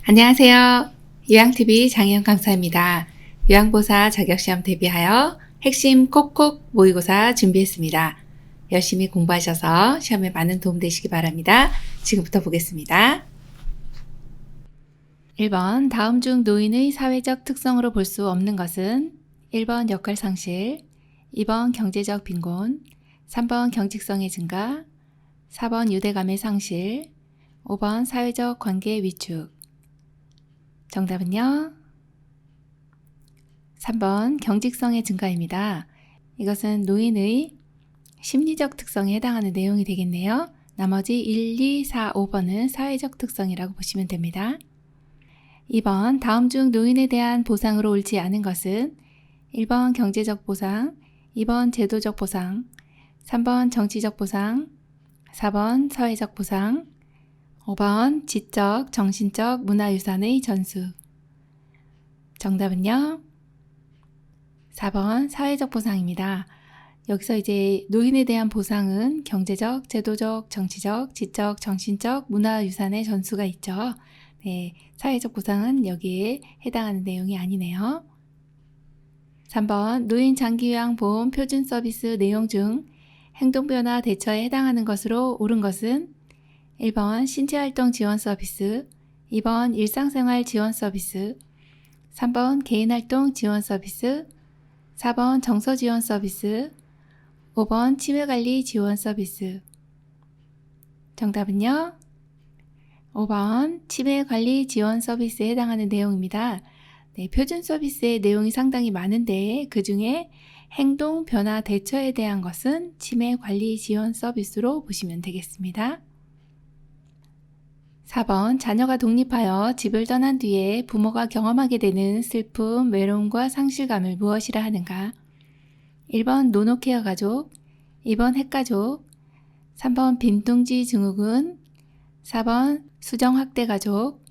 안녕하세요. 요양TV 장혜영 강사입니다. 요양보사 자격시험 대비하여 핵심 콕콕 모의고사 준비했습니다. 열심히 공부하셔서 시험에 많은 도움 되시기 바랍니다. 지금부터 보겠습니다. 1번 다음 중 노인의 사회적 특성으로 볼 수 없는 것은 1번 역할상실, 2번 경제적 빈곤, 3번 경직성의 증가, 4번 유대감의 상실, 5번 사회적 관계 위축. 정답은요? 3번 경직성의 증가입니다. 이것은 노인의 심리적 특성에 해당하는 내용이 되겠네요. 나머지 1, 2, 4, 5번은 사회적 특성이라고 보시면 됩니다. 2번 다음 중 노인에 대한 보상으로 옳지 않은 것은 1번 경제적 보상, 2번 제도적 보상, 3번 정치적 보상, 4번 사회적 보상, 5번 지적, 정신적, 문화유산의 전수. 정답은요? 4번 사회적 보상입니다. 여기서 이제 노인에 대한 보상은 경제적, 제도적, 정치적, 지적, 정신적, 문화유산의 전수가 있죠. 네, 사회적 보상은 여기에 해당하는 내용이 아니네요. 3번 노인 장기요양보험 표준 서비스 내용 중 행동변화 대처에 해당하는 것으로 옳은 것은 1번 신체활동 지원 서비스, 2번 일상생활 지원 서비스, 3번 개인활동 지원 서비스, 4번 정서 지원 서비스, 5번 치매관리 지원 서비스. 정답은요? 5번 치매관리 지원 서비스에 해당하는 내용입니다. 네, 표준 서비스의 내용이 상당히 많은데 그 중에 행동 변화 대처에 대한 것은 치매관리 지원 서비스로 보시면 되겠습니다. 4번 자녀가 독립하여 집을 떠난 뒤에 부모가 경험하게 되는 슬픔, 외로움과 상실감을 무엇이라 하는가? 1번 노노케어 가족, 2번 핵가족, 3번 빈둥지 증후군, 4번 수정학대 가족,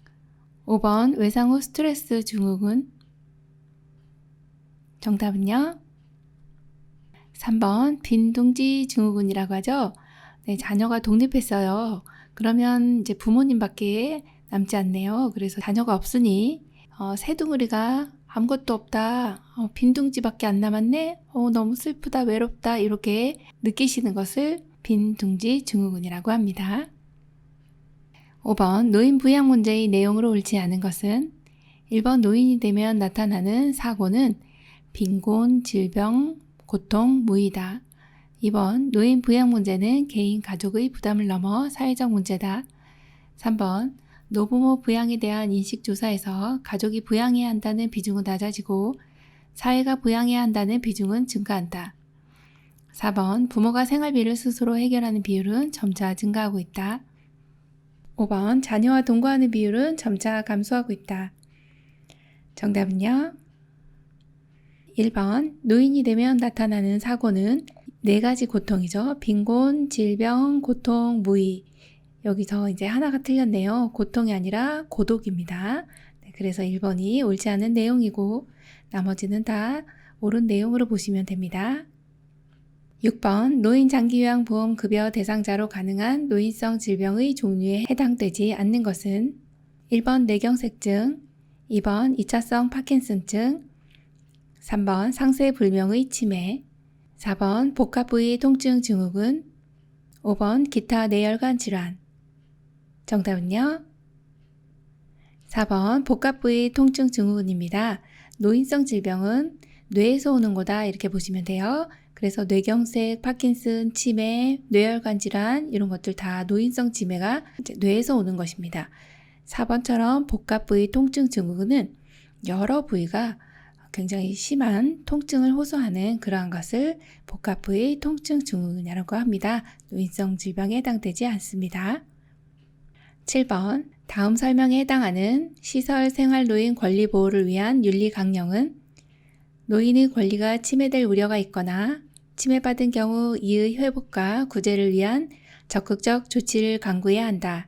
5번 외상 후 스트레스 증후군. 정답은요? 3번 빈둥지 증후군이라고 하죠. 네, 자녀가 독립했어요. 그러면 이제 부모님밖에 남지 않네요. 그래서 자녀가 없으니 새둥우리가 아무것도 없다. 빈둥지밖에 안 남았네. 너무 슬프다, 외롭다 이렇게 느끼시는 것을 빈둥지 증후군이라고 합니다. 5번 노인 부양 문제의 내용으로 옳지 않은 것은 1번 노인이 되면 나타나는 사고는 빈곤, 질병, 고통, 무이다. 2번 노인 부양 문제는 개인 가족의 부담을 넘어 사회적 문제다. 3번 노부모 부양에 대한 인식조사에서 가족이 부양해야 한다는 비중은 낮아지고 사회가 부양해야 한다는 비중은 증가한다. 4번 부모가 생활비를 스스로 해결하는 비율은 점차 증가하고 있다. 5번 자녀와 동거하는 비율은 점차 감소하고 있다. 정답은요? 1번 노인이 되면 나타나는 사고는 4가지 고통이죠. 빈곤, 질병, 고통, 무의. 여기서 이제 하나가 틀렸네요. 고통이 아니라 고독입니다. 네, 그래서 1번이 옳지 않은 내용이고 나머지는 다 옳은 내용으로 보시면 됩니다. 6번 노인 장기요양보험 급여 대상자로 가능한 노인성 질병의 종류에 해당되지 않는 것은 1번 뇌경색증, 2번 2차성 파킨슨증, 3번 상세불명의 치매, 4번 복합부위 통증 증후군, 5번 기타 뇌혈관 질환. 정답은요? 4번 복합부위 통증 증후군입니다. 노인성 질병은 뇌에서 오는 거다 이렇게 보시면 돼요. 그래서 뇌경색, 파킨슨, 치매, 뇌혈관 질환 이런 것들 다 노인성 치매가 뇌에서 오는 것입니다. 4번처럼 복합부위 통증 증후군은 여러 부위가 굉장히 심한 통증을 호소하는 그러한 것을 복합부위 통증 증후군이라고 합니다. 노인성 질병에 해당되지 않습니다. 7번 다음 설명에 해당하는 시설 생활노인 권리 보호를 위한 윤리 강령은 노인의 권리가 침해될 우려가 있거나 침해받은 경우 이의 회복과 구제를 위한 적극적 조치를 강구해야 한다.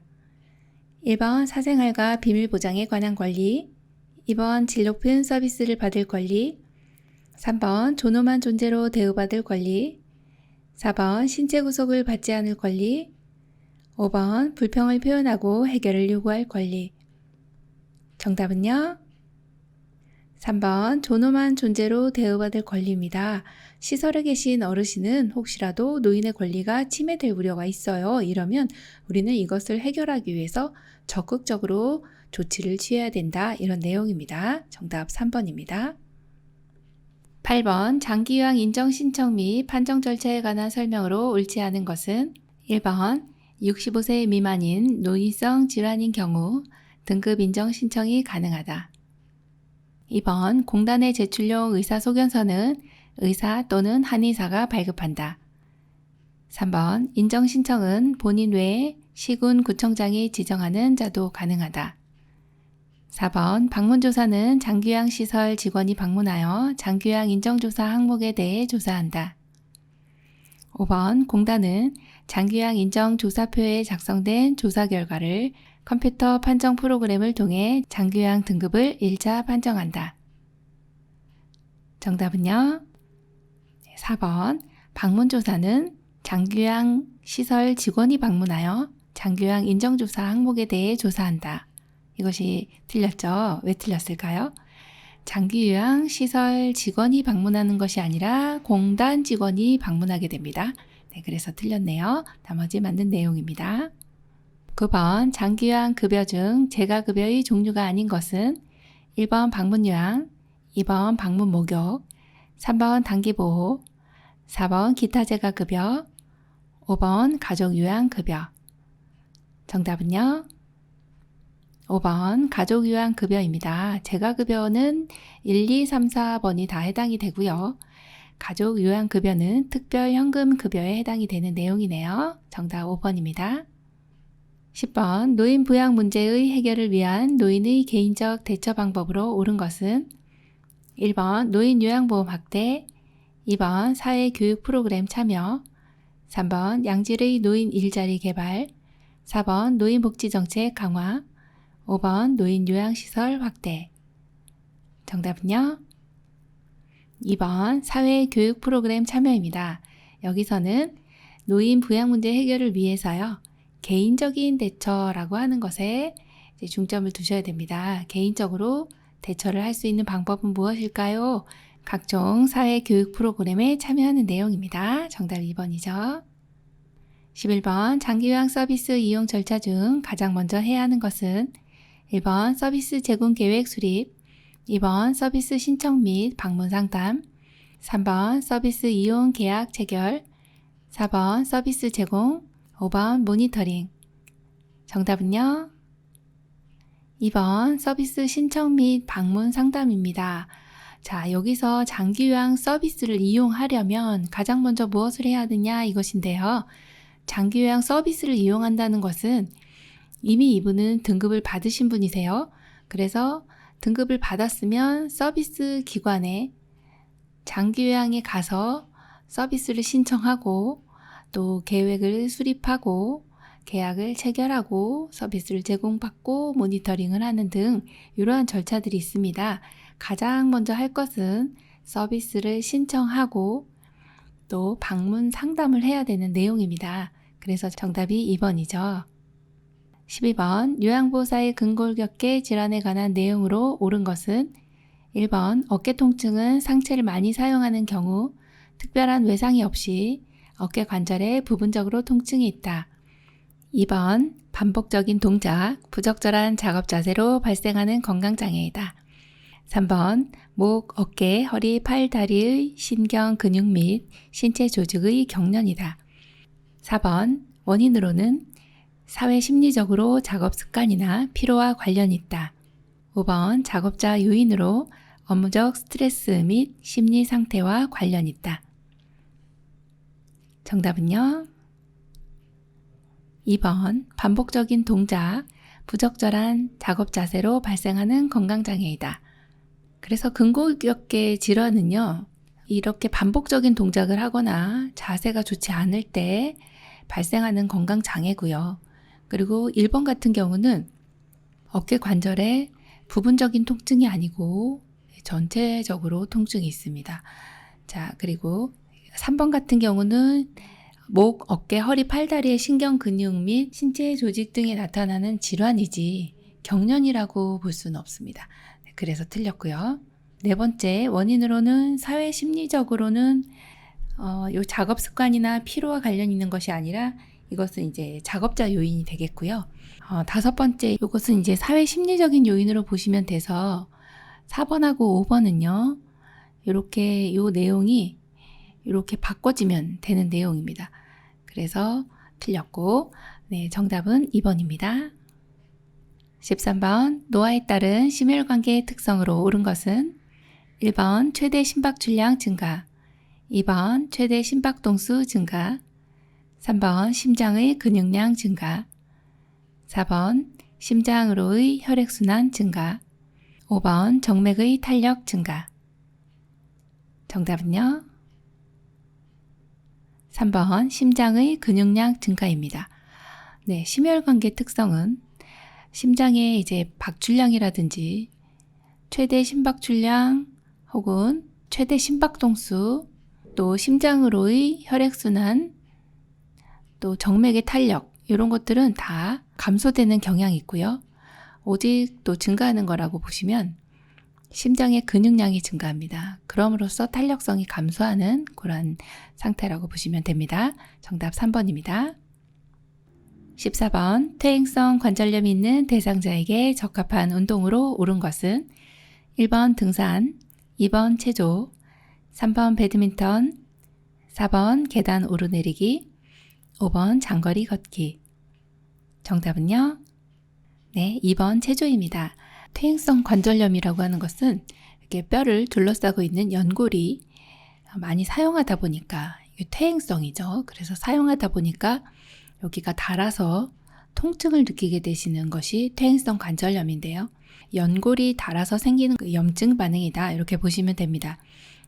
1번 사생활과 비밀 보장에 관한 권리, 2번 질 높은 서비스를 받을 권리, 3번 존엄한 존재로 대우받을 권리, 4번 신체 구속을 받지 않을 권리, 5번 불평을 표현하고 해결을 요구할 권리. 정답은요? 3번 존엄한 존재로 대우받을 권리입니다. 시설에 계신 어르신은 혹시라도 노인의 권리가 침해될 우려가 있어요. 이러면 우리는 이것을 해결하기 위해서 적극적으로 조치를 취해야 된다. 이런 내용입니다. 정답 3번입니다. 8번 장기요양 인정 신청 및 판정 절차에 관한 설명으로 옳지 않은 것은 1번 65세 미만인 노인성 질환인 경우 등급 인정 신청이 가능하다. 2번 공단의 제출용 의사소견서는 의사 또는 한의사가 발급한다. 3번 인정 신청은 본인 외에 시군 구청장이 지정하는 자도 가능하다. 4번 방문조사는 장기요양 시설 직원이 방문하여 장기요양 인정조사 항목에 대해 조사한다. 5번 공단은 장기요양 인정조사표에 작성된 조사 결과를 컴퓨터 판정 프로그램을 통해 장기요양 등급을 1차 판정한다. 정답은요? 4번 방문조사는 장기요양 시설 직원이 방문하여 장기요양 인정조사 항목에 대해 조사한다. 이것이 틀렸죠? 왜 틀렸을까요? 장기요양 시설 직원이 방문하는 것이 아니라 공단 직원이 방문하게 됩니다. 네, 그래서 틀렸네요. 나머지 맞는 내용입니다. 9번 장기요양 급여 중 재가급여의 종류가 아닌 것은 1번 방문요양, 2번 방문 목욕, 3번 단기보호, 4번 기타 재가급여, 5번 가족요양급여. 정답은요? 5번 가족요양급여입니다. 재가급여는 1, 2, 3, 4번이 다 해당이 되고요. 가족요양급여는 특별현금급여에 해당이 되는 내용이네요. 정답 5번입니다. 10번 노인 부양 문제의 해결을 위한 노인의 개인적 대처 방법으로 옳은 것은 1번 노인 요양보험 확대, 2번 사회교육 프로그램 참여, 3번 양질의 노인 일자리 개발, 4번 노인복지정책 강화, 5번 노인 요양시설 확대. 정답은요? 2번 사회교육 프로그램 참여입니다. 여기서는 노인 부양 문제 해결을 위해서요. 개인적인 대처라고 하는 것에 중점을 두셔야 됩니다. 개인적으로 대처를 할 수 있는 방법은 무엇일까요? 각종 사회교육 프로그램에 참여하는 내용입니다. 정답 2번이죠. 11번 장기요양 서비스 이용 절차 중 가장 먼저 해야 하는 것은 1번 서비스 제공 계획 수립, 2번 서비스 신청 및 방문 상담, 3번 서비스 이용 계약 체결, 4번 서비스 제공, 5번 모니터링. 정답은요? 2번 서비스 신청 및 방문 상담입니다. 자, 여기서 장기요양 서비스를 이용하려면 가장 먼저 무엇을 해야 하느냐 이것인데요. 장기요양 서비스를 이용한다는 것은 이미 이분은 등급을 받으신 분이세요. 그래서 등급을 받았으면 서비스 기관에 장기요양에 가서 서비스를 신청하고 또 계획을 수립하고 계약을 체결하고 서비스를 제공받고 모니터링을 하는 등 이러한 절차들이 있습니다. 가장 먼저 할 것은 서비스를 신청하고 또 방문 상담을 해야 되는 내용입니다. 그래서 정답이 2번이죠. 12번 요양보호사의 근골격계 질환에 관한 내용으로 옳은 것은 1번 어깨 통증은 상체를 많이 사용하는 경우 특별한 외상이 없이 어깨 관절에 부분적으로 통증이 있다. 2번 반복적인 동작, 부적절한 작업 자세로 발생하는 건강장애이다. 3번 목, 어깨, 허리, 팔, 다리의 신경, 근육 및 신체 조직의 경련이다. 4번 원인으로는 사회 심리적으로 작업 습관이나 피로와 관련이 있다. 5번 작업자 요인으로 업무적 스트레스 및 심리 상태와 관련이 있다. 정답은요? 2번 반복적인 동작, 부적절한 작업 자세로 발생하는 건강장애이다. 그래서 근골격계 질환은요, 이렇게 반복적인 동작을 하거나 자세가 좋지 않을 때 발생하는 건강장애고요. 그리고 1번 같은 경우는 어깨 관절에 부분적인 통증이 아니고 전체적으로 통증이 있습니다. 자, 그리고 3번 같은 경우는 목, 어깨, 허리, 팔다리의 신경, 근육 및 신체 조직 등에 나타나는 질환이지 경련이라고 볼 수는 없습니다. 그래서 틀렸고요. 네 번째, 원인으로는 사회 심리적으로는 요 작업 습관이나 피로와 관련 있는 것이 아니라 이것은 이제 작업자 요인이 되겠고요. 다섯 번째, 이것은 이제 사회 심리적인 요인으로 보시면 돼서 4번하고 5번은요. 이렇게 요 내용이 이렇게 바꿔지면 되는 내용입니다. 그래서 틀렸고, 네, 정답은 2번입니다. 13번, 노화에 따른 심혈관계의 특성으로 옳은 것은 1번 최대 심박출량 증가, 2번 최대 심박동수 증가, 3번 심장의 근육량 증가, 4번 심장으로의 혈액순환 증가, 5번 정맥의 탄력 증가. 정답은요? 3번 심장의 근육량 증가입니다. 네, 심혈관계 특성은 심장의 이제 박출량이라든지 최대 심박출량 혹은 최대 심박동수, 또 심장으로의 혈액순환, 또 정맥의 탄력, 이런 것들은 다 감소되는 경향이 있고요. 오직 또 증가하는 거라고 보시면 심장의 근육량이 증가합니다. 그럼으로써 탄력성이 감소하는 그런 상태라고 보시면 됩니다. 정답 3번입니다. 14번, 퇴행성 관절염이 있는 대상자에게 적합한 운동으로 옳은 것은 1번 등산, 2번 체조, 3번 배드민턴, 4번 계단 오르내리기, 5번 장거리 걷기. 정답은요? 네, 2번 체조입니다. 퇴행성 관절염이라고 하는 것은 이렇게 뼈를 둘러싸고 있는 연골이 많이 사용하다 보니까 이게 퇴행성이죠. 그래서 사용하다 보니까 여기가 닳아서 통증을 느끼게 되시는 것이 퇴행성 관절염인데요. 연골이 닳아서 생기는 염증 반응이다, 이렇게 보시면 됩니다.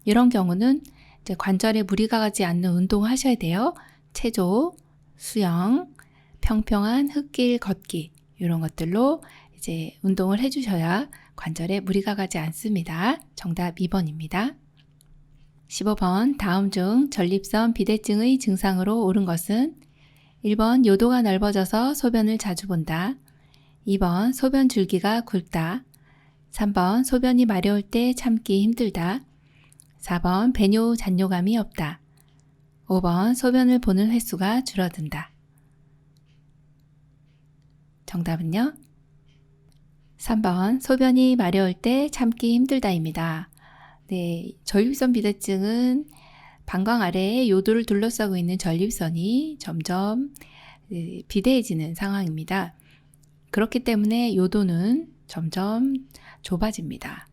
이런 경우는 이제 관절에 무리가 가지 않는 운동을 하셔야 돼요. 체조, 수영, 평평한 흙길 걷기, 이런 것들로 이제 운동을 해주셔야 관절에 무리가 가지 않습니다. 정답 2번입니다. 15번, 다음 중 전립선 비대증의 증상으로 옳은 것은 1번 요도가 넓어져서 소변을 자주 본다, 2번 소변 줄기가 굵다, 3번 소변이 마려울 때 참기 힘들다, 4번 배뇨 잔뇨감이 없다, 5번 소변을 보는 횟수가 줄어든다. 정답은요? 3번 소변이 마려울 때 참기 힘들다입니다. 네, 전립선 비대증은 방광 아래에 요도를 둘러싸고 있는 전립선이 점점 비대해지는 상황입니다. 그렇기 때문에 요도는 점점 좁아집니다.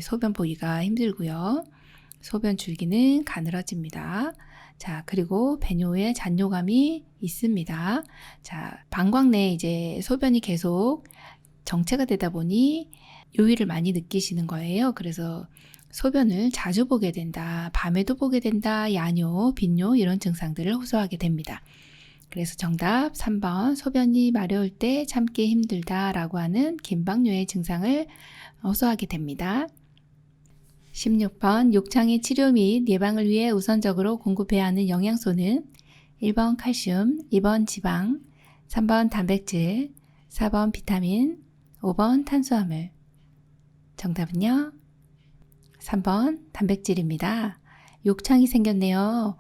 소변 보기가 힘들고요. 소변 줄기는 가늘어집니다. 자, 그리고 배뇨에 잔뇨감이 있습니다. 자, 방광 내에 이제 소변이 계속 정체가 되다 보니 요일을 많이 느끼시는 거예요. 그래서 소변을 자주 보게 된다, 밤에도 보게 된다, 야뇨, 빈뇨 이런 증상들을 호소하게 됩니다. 그래서 정답 3번 소변이 마려울 때 참기 힘들다 라고 하는 긴박뇨의 증상을 호소하게 됩니다. 16번, 욕창의 치료 및 예방을 위해 우선적으로 공급해야 하는 영양소는 1번 칼슘, 2번 지방, 3번 단백질, 4번 비타민, 5번 탄수화물. 정답은요? 3번 단백질입니다. 욕창이 생겼네요.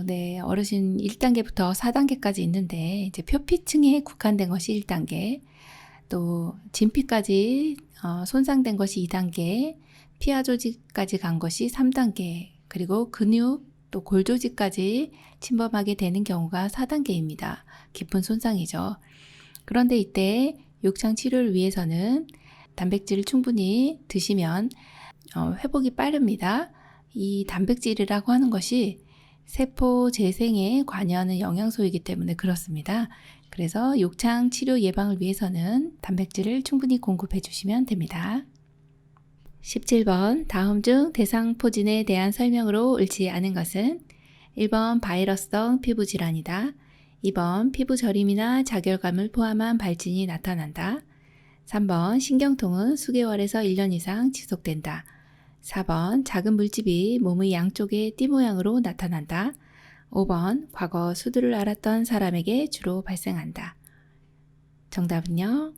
네, 어르신 1단계부터 4단계까지 있는데 이제 표피층에 국한된 것이 1단계, 또 진피까지 손상된 것이 2단계, 피하 조직까지 간 것이 3단계, 그리고 근육 또 골 조직까지 침범하게 되는 경우가 4단계입니다. 깊은 손상이죠. 그런데 이때 욕창 치료를 위해서는 단백질을 충분히 드시면 회복이 빠릅니다. 이 단백질이라고 하는 것이 세포 재생에 관여하는 영양소이기 때문에 그렇습니다. 그래서 욕창 치료 예방을 위해서는 단백질을 충분히 공급해 주시면 됩니다. 17번, 다음 중 대상포진에 대한 설명으로 옳지 않은 것은 1번 바이러스성 피부질환이다, 2번 피부 저림이나 자결감을 포함한 발진이 나타난다, 3번 신경통은 수개월에서 1년 이상 지속된다, 4번 작은 물집이 몸의 양쪽에 띠 모양으로 나타난다, 5번 과거 수두를 앓았던 사람에게 주로 발생한다. 정답은요?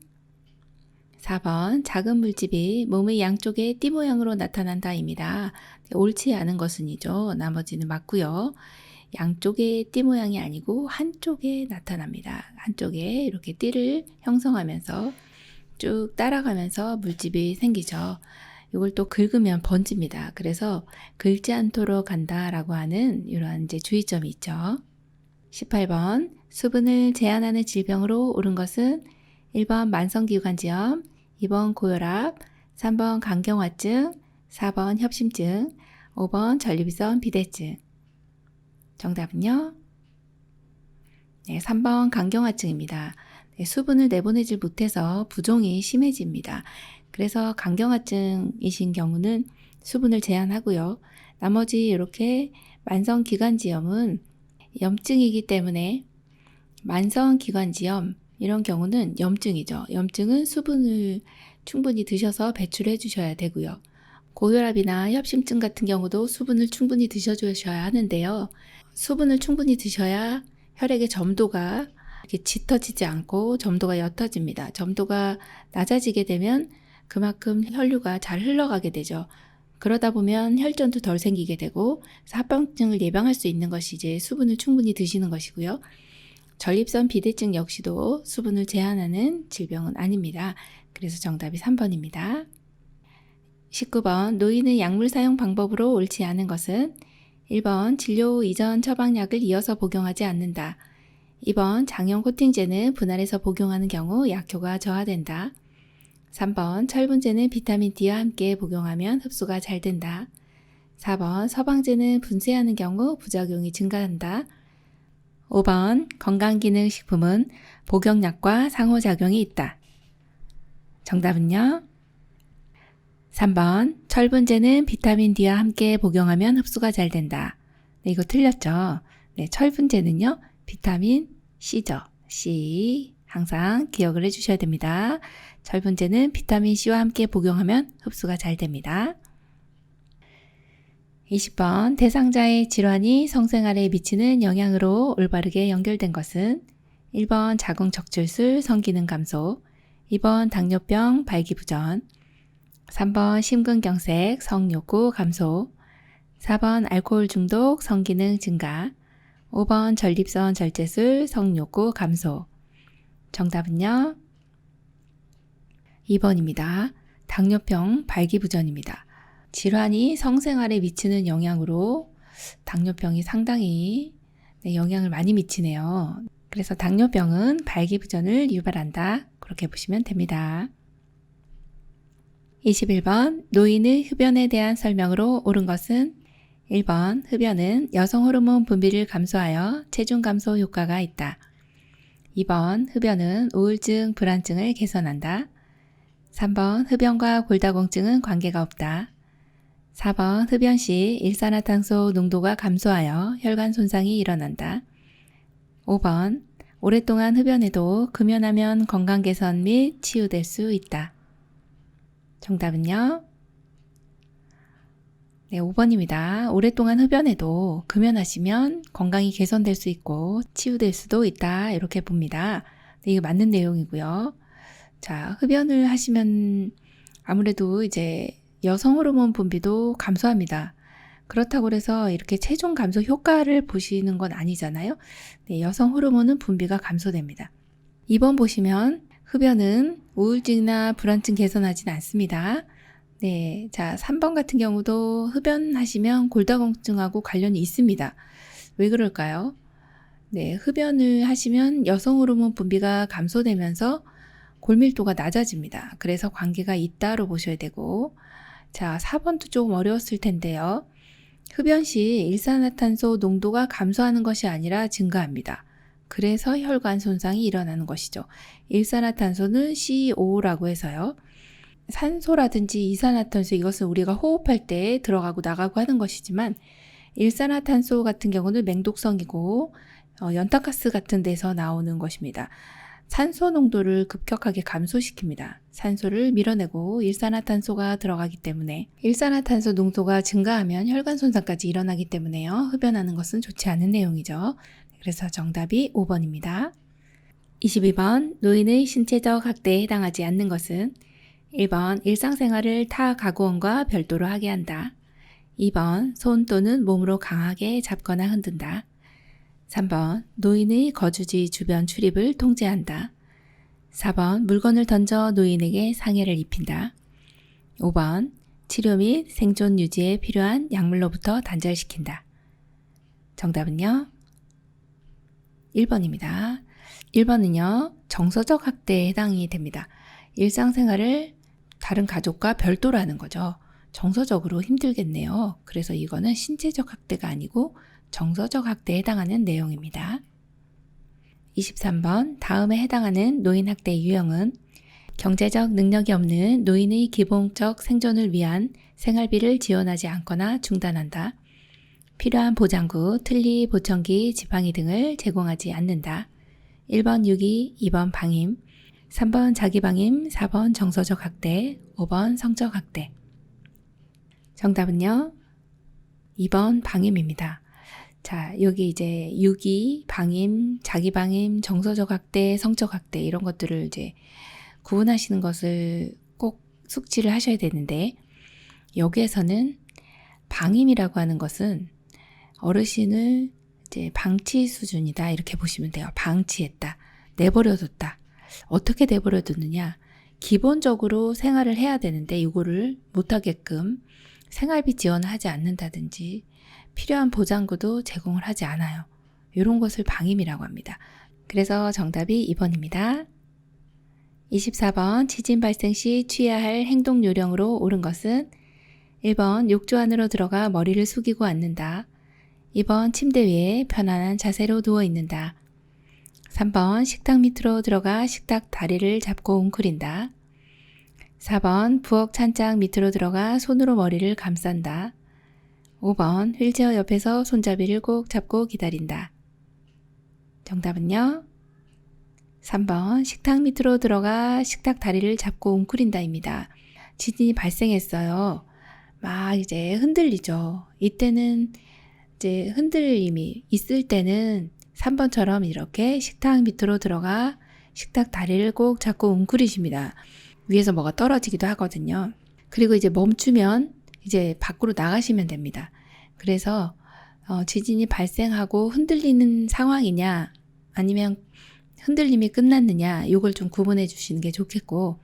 4번 작은 물집이 몸의 양쪽에 띠 모양으로 나타난다입니다. 옳지 않은 것은이죠. 나머지는 맞고요. 양쪽에 띠 모양이 아니고 한쪽에 나타납니다. 한쪽에 이렇게 띠를 형성하면서 쭉 따라가면서 물집이 생기죠. 이걸 또 긁으면 번집니다. 그래서 긁지 않도록 간다라고 하는 이러한 이제 주의점이 있죠. 18번 수분을 제한하는 질병으로 옳은 것은 1번 만성기관지염, 2번 고혈압, 3번 간경화증, 4번 협심증, 5번 전립선 비대증. 정답은요? 네, 3번 간경화증입니다. 네, 수분을 내보내질 못해서 부종이 심해집니다. 그래서 간경화증이신 경우는 수분을 제한하고요. 나머지 이렇게 만성기관지염은 염증이기 때문에 만성기관지염 이런 경우는 염증이죠. 염증은 수분을 충분히 드셔서 배출해 주셔야 되고요. 고혈압이나 협심증 같은 경우도 수분을 충분히 드셔주셔야 하는데요. 수분을 충분히 드셔야 혈액의 점도가 이렇게 짙어지지 않고 점도가 옅어집니다. 점도가 낮아지게 되면 그만큼 혈류가 잘 흘러가게 되죠. 그러다 보면 혈전도 덜 생기게 되고 합병증을 예방할 수 있는 것이 이제 수분을 충분히 드시는 것이고요. 전립선 비대증 역시도 수분을 제한하는 질병은 아닙니다. 그래서 정답이 3번입니다. 19번 노인의 약물 사용 방법으로 옳지 않은 것은 1번 진료 후 이전 처방약을 이어서 복용하지 않는다. 2번 장염 코팅제는 분할해서 복용하는 경우 약효가 저하된다. 3번 철분제는 비타민 D와 함께 복용하면 흡수가 잘 된다. 4번 서방제는 분쇄하는 경우 부작용이 증가한다. 5번 건강기능식품은 복용약과 상호작용이 있다. 정답은요? 3번 철분제는 비타민 D와 함께 복용하면 흡수가 잘 된다. 네, 이거 틀렸죠? 네, 철분제는요 비타민 C죠. C 항상 기억을 해주셔야 됩니다. 철분제는 비타민 C와 함께 복용하면 흡수가 잘 됩니다. 20번 대상자의 질환이 성생활에 미치는 영향으로 올바르게 연결된 것은 1번 자궁적출술 성기능 감소, 2번 당뇨병 발기부전, 3번 심근경색 성욕구 감소, 4번 알코올 중독 성기능 증가, 5번 전립선 절제술 성욕구 감소. 정답은요? 2번입니다. 당뇨병 발기부전입니다. 질환이 성생활에 미치는 영향으로 당뇨병이 상당히 영향을 많이 미치네요. 그래서 당뇨병은 발기부전을 유발한다. 그렇게 보시면 됩니다. 21번 노인의 흡연에 대한 설명으로 옳은 것은 1번 흡연은 여성 호르몬 분비를 감소하여 체중 감소 효과가 있다. 2번 흡연은 우울증, 불안증을 개선한다. 3번 흡연과 골다공증은 관계가 없다. 4번 흡연 시 일산화탄소 농도가 감소하여 혈관 손상이 일어난다. 5번 오랫동안 흡연해도 금연하면 건강 개선 및 치유될 수 있다. 정답은요? 네, 5번입니다. 오랫동안 흡연해도 금연하시면 건강이 개선될 수 있고 치유될 수도 있다. 이렇게 봅니다. 네, 이거 맞는 내용이고요. 자, 흡연을 하시면 아무래도 이제 여성 호르몬 분비도 감소합니다. 그렇다고 해서 이렇게 체중 감소 효과를 보시는 건 아니잖아요. 네, 여성 호르몬은 분비가 감소됩니다. 2번 보시면 흡연은 우울증이나 불안증 개선하진 않습니다. 네, 자 3번 같은 경우도 흡연하시면 골다공증하고 관련이 있습니다. 왜 그럴까요? 네, 흡연을 하시면 여성 호르몬 분비가 감소되면서 골밀도가 낮아집니다. 그래서 관계가 있다로 보셔야 되고, 자 4번도 조금 어려웠을 텐데요. 흡연 시 일산화탄소 농도가 감소하는 것이 아니라 증가합니다. 그래서 혈관 손상이 일어나는 것이죠. 일산화탄소는 CO라고 해서요. 산소라든지 이산화탄소 이것은 우리가 호흡할 때 들어가고 나가고 하는 것이지만 일산화탄소 같은 경우는 맹독성이고 연탄가스 같은 데서 나오는 것입니다. 산소 농도를 급격하게 감소시킵니다. 산소를 밀어내고 일산화탄소가 들어가기 때문에 일산화탄소 농도가 증가하면 혈관 손상까지 일어나기 때문에요. 흡연하는 것은 좋지 않은 내용이죠. 그래서 정답이 5번입니다. 22번 노인의 신체적 학대에 해당하지 않는 것은 1번 일상생활을 타 가구원과 별도로 하게 한다. 2번 손 또는 몸으로 강하게 잡거나 흔든다. 3번 노인의 거주지 주변 출입을 통제한다. 4번 물건을 던져 노인에게 상해를 입힌다. 5번 치료 및 생존 유지에 필요한 약물로부터 단절시킨다. 정답은요? 1번입니다. 1번은요, 정서적 학대에 해당이 됩니다. 일상생활을 다른 가족과 별도로 하는 거죠. 정서적으로 힘들겠네요. 그래서 이거는 신체적 학대가 아니고 정서적 학대에 해당하는 내용입니다. 23번 다음에 해당하는 노인학대 유형은 경제적 능력이 없는 노인의 기본적 생존을 위한 생활비를 지원하지 않거나 중단한다. 필요한 보장구, 틀니, 보청기, 지팡이 등을 제공하지 않는다. 1번 유기, 2번 방임, 3번 자기방임, 4번 정서적 학대, 5번 성적 학대. 정답은요? 2번 방임입니다. 자, 여기 이제 유기, 방임, 자기방임, 정서적 학대, 성적 학대 이런 것들을 이제 구분하시는 것을 꼭 숙지를 하셔야 되는데 여기에서는 방임이라고 하는 것은 어르신을 이제 방치 수준이다 이렇게 보시면 돼요. 방치했다. 내버려뒀다. 어떻게 내버려뒀느냐? 기본적으로 생활을 해야 되는데 이거를 못하게끔 생활비 지원을 하지 않는다든지 필요한 보장구도 제공을 하지 않아요. 이런 것을 방임이라고 합니다. 그래서 정답이 2번입니다. 24번 지진 발생 시 취해야 할 행동 요령으로 옳은 것은 1번 욕조 안으로 들어가 머리를 숙이고 앉는다. 2번 침대 위에 편안한 자세로 누워 있는다. 3번 식탁 밑으로 들어가 식탁 다리를 잡고 웅크린다. 4번 부엌 찬장 밑으로 들어가 손으로 머리를 감싼다. 5번 휠체어 옆에서 손잡이를 꼭 잡고 기다린다. 정답은요? 3번 식탁 밑으로 들어가 식탁 다리를 잡고 웅크린다입니다. 지진이 발생했어요. 막 이제 흔들리죠. 이때는 이제 흔들림이 있을 때는 3번처럼 이렇게 식탁 밑으로 들어가 식탁 다리를 꼭 잡고 웅크리십니다. 위에서 뭐가 떨어지기도 하거든요. 그리고 이제 멈추면 이제 밖으로 나가시면 됩니다. 그래서 지진이 발생하고 흔들리는 상황이냐 아니면 흔들림이 끝났느냐 이걸 좀 구분해 주시는 게 좋겠고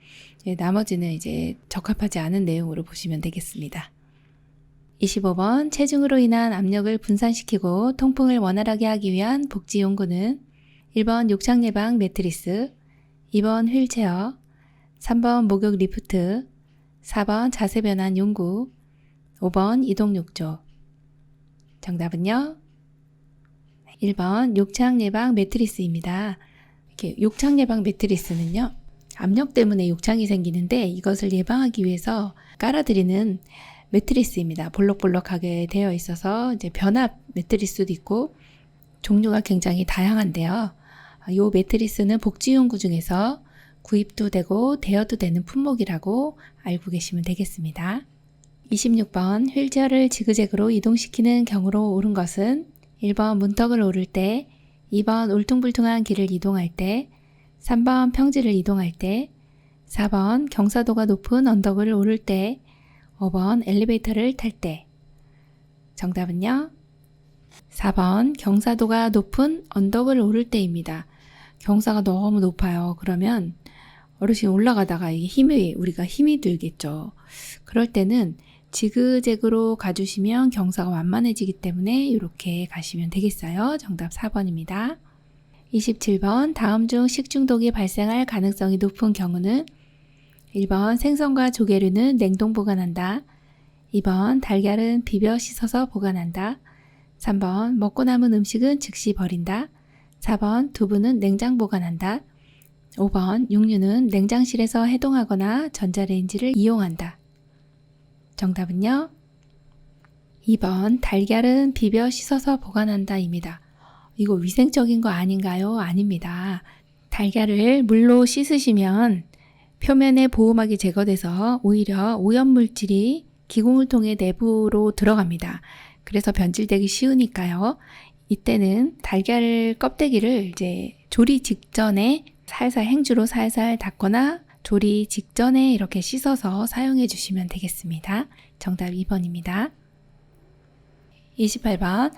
나머지는 이제 적합하지 않은 내용으로 보시면 되겠습니다. 25번 체중으로 인한 압력을 분산시키고 통풍을 원활하게 하기 위한 복지용구는 1번 욕창 예방 매트리스, 2번 휠체어, 3번 목욕 리프트, 4번 자세 변환 용구, 5번 이동 욕조. 정답은요? 1번 욕창 예방 매트리스입니다. 이렇게 욕창 예방 매트리스는요. 압력 때문에 욕창이 생기는데 이것을 예방하기 위해서 깔아드리는 매트리스입니다. 볼록볼록하게 되어 있어서 이제 변압 매트리스도 있고 종류가 굉장히 다양한데요. 이 매트리스는 복지용구 중에서 구입도 되고 대여도 되는 품목이라고 알고 계시면 되겠습니다. 26번 휠체어를 지그재그로 이동시키는 경우로 옳은 것은 1번 문턱을 오를 때, 2번 울퉁불퉁한 길을 이동할 때, 3번 평지를 이동할 때, 4번 경사도가 높은 언덕을 오를 때, 5번 엘리베이터를 탈 때. 정답은요? 4번 경사도가 높은 언덕을 오를 때입니다. 경사가 너무 높아요. 그러면 어르신 올라가다가 우리가 힘이 들겠죠. 그럴 때는 지그재그로 가주시면 경사가 완만해지기 때문에 이렇게 가시면 되겠어요. 정답 4번입니다. 27번 다음 중 식중독이 발생할 가능성이 높은 경우는 1번 생선과 조개류는 냉동 보관한다. 2번 달걀은 비벼 씻어서 보관한다. 3번 먹고 남은 음식은 즉시 버린다. 4번 두부는 냉장 보관한다. 5번 육류는 냉장실에서 해동하거나 전자레인지를 이용한다. 정답은요? 2번 달걀은 비벼 씻어서 보관한다입니다. 이거 위생적인 거 아닌가요? 아닙니다. 달걀을 물로 씻으시면 표면의 보호막이 제거돼서 오히려 오염물질이 기공을 통해 내부로 들어갑니다. 그래서 변질되기 쉬우니까요. 이때는 달걀 껍데기를 이제 조리 직전에 살살 행주로 살살 닦거나 조리 직전에 이렇게 씻어서 사용해 주시면 되겠습니다. 정답 2번입니다. 28번.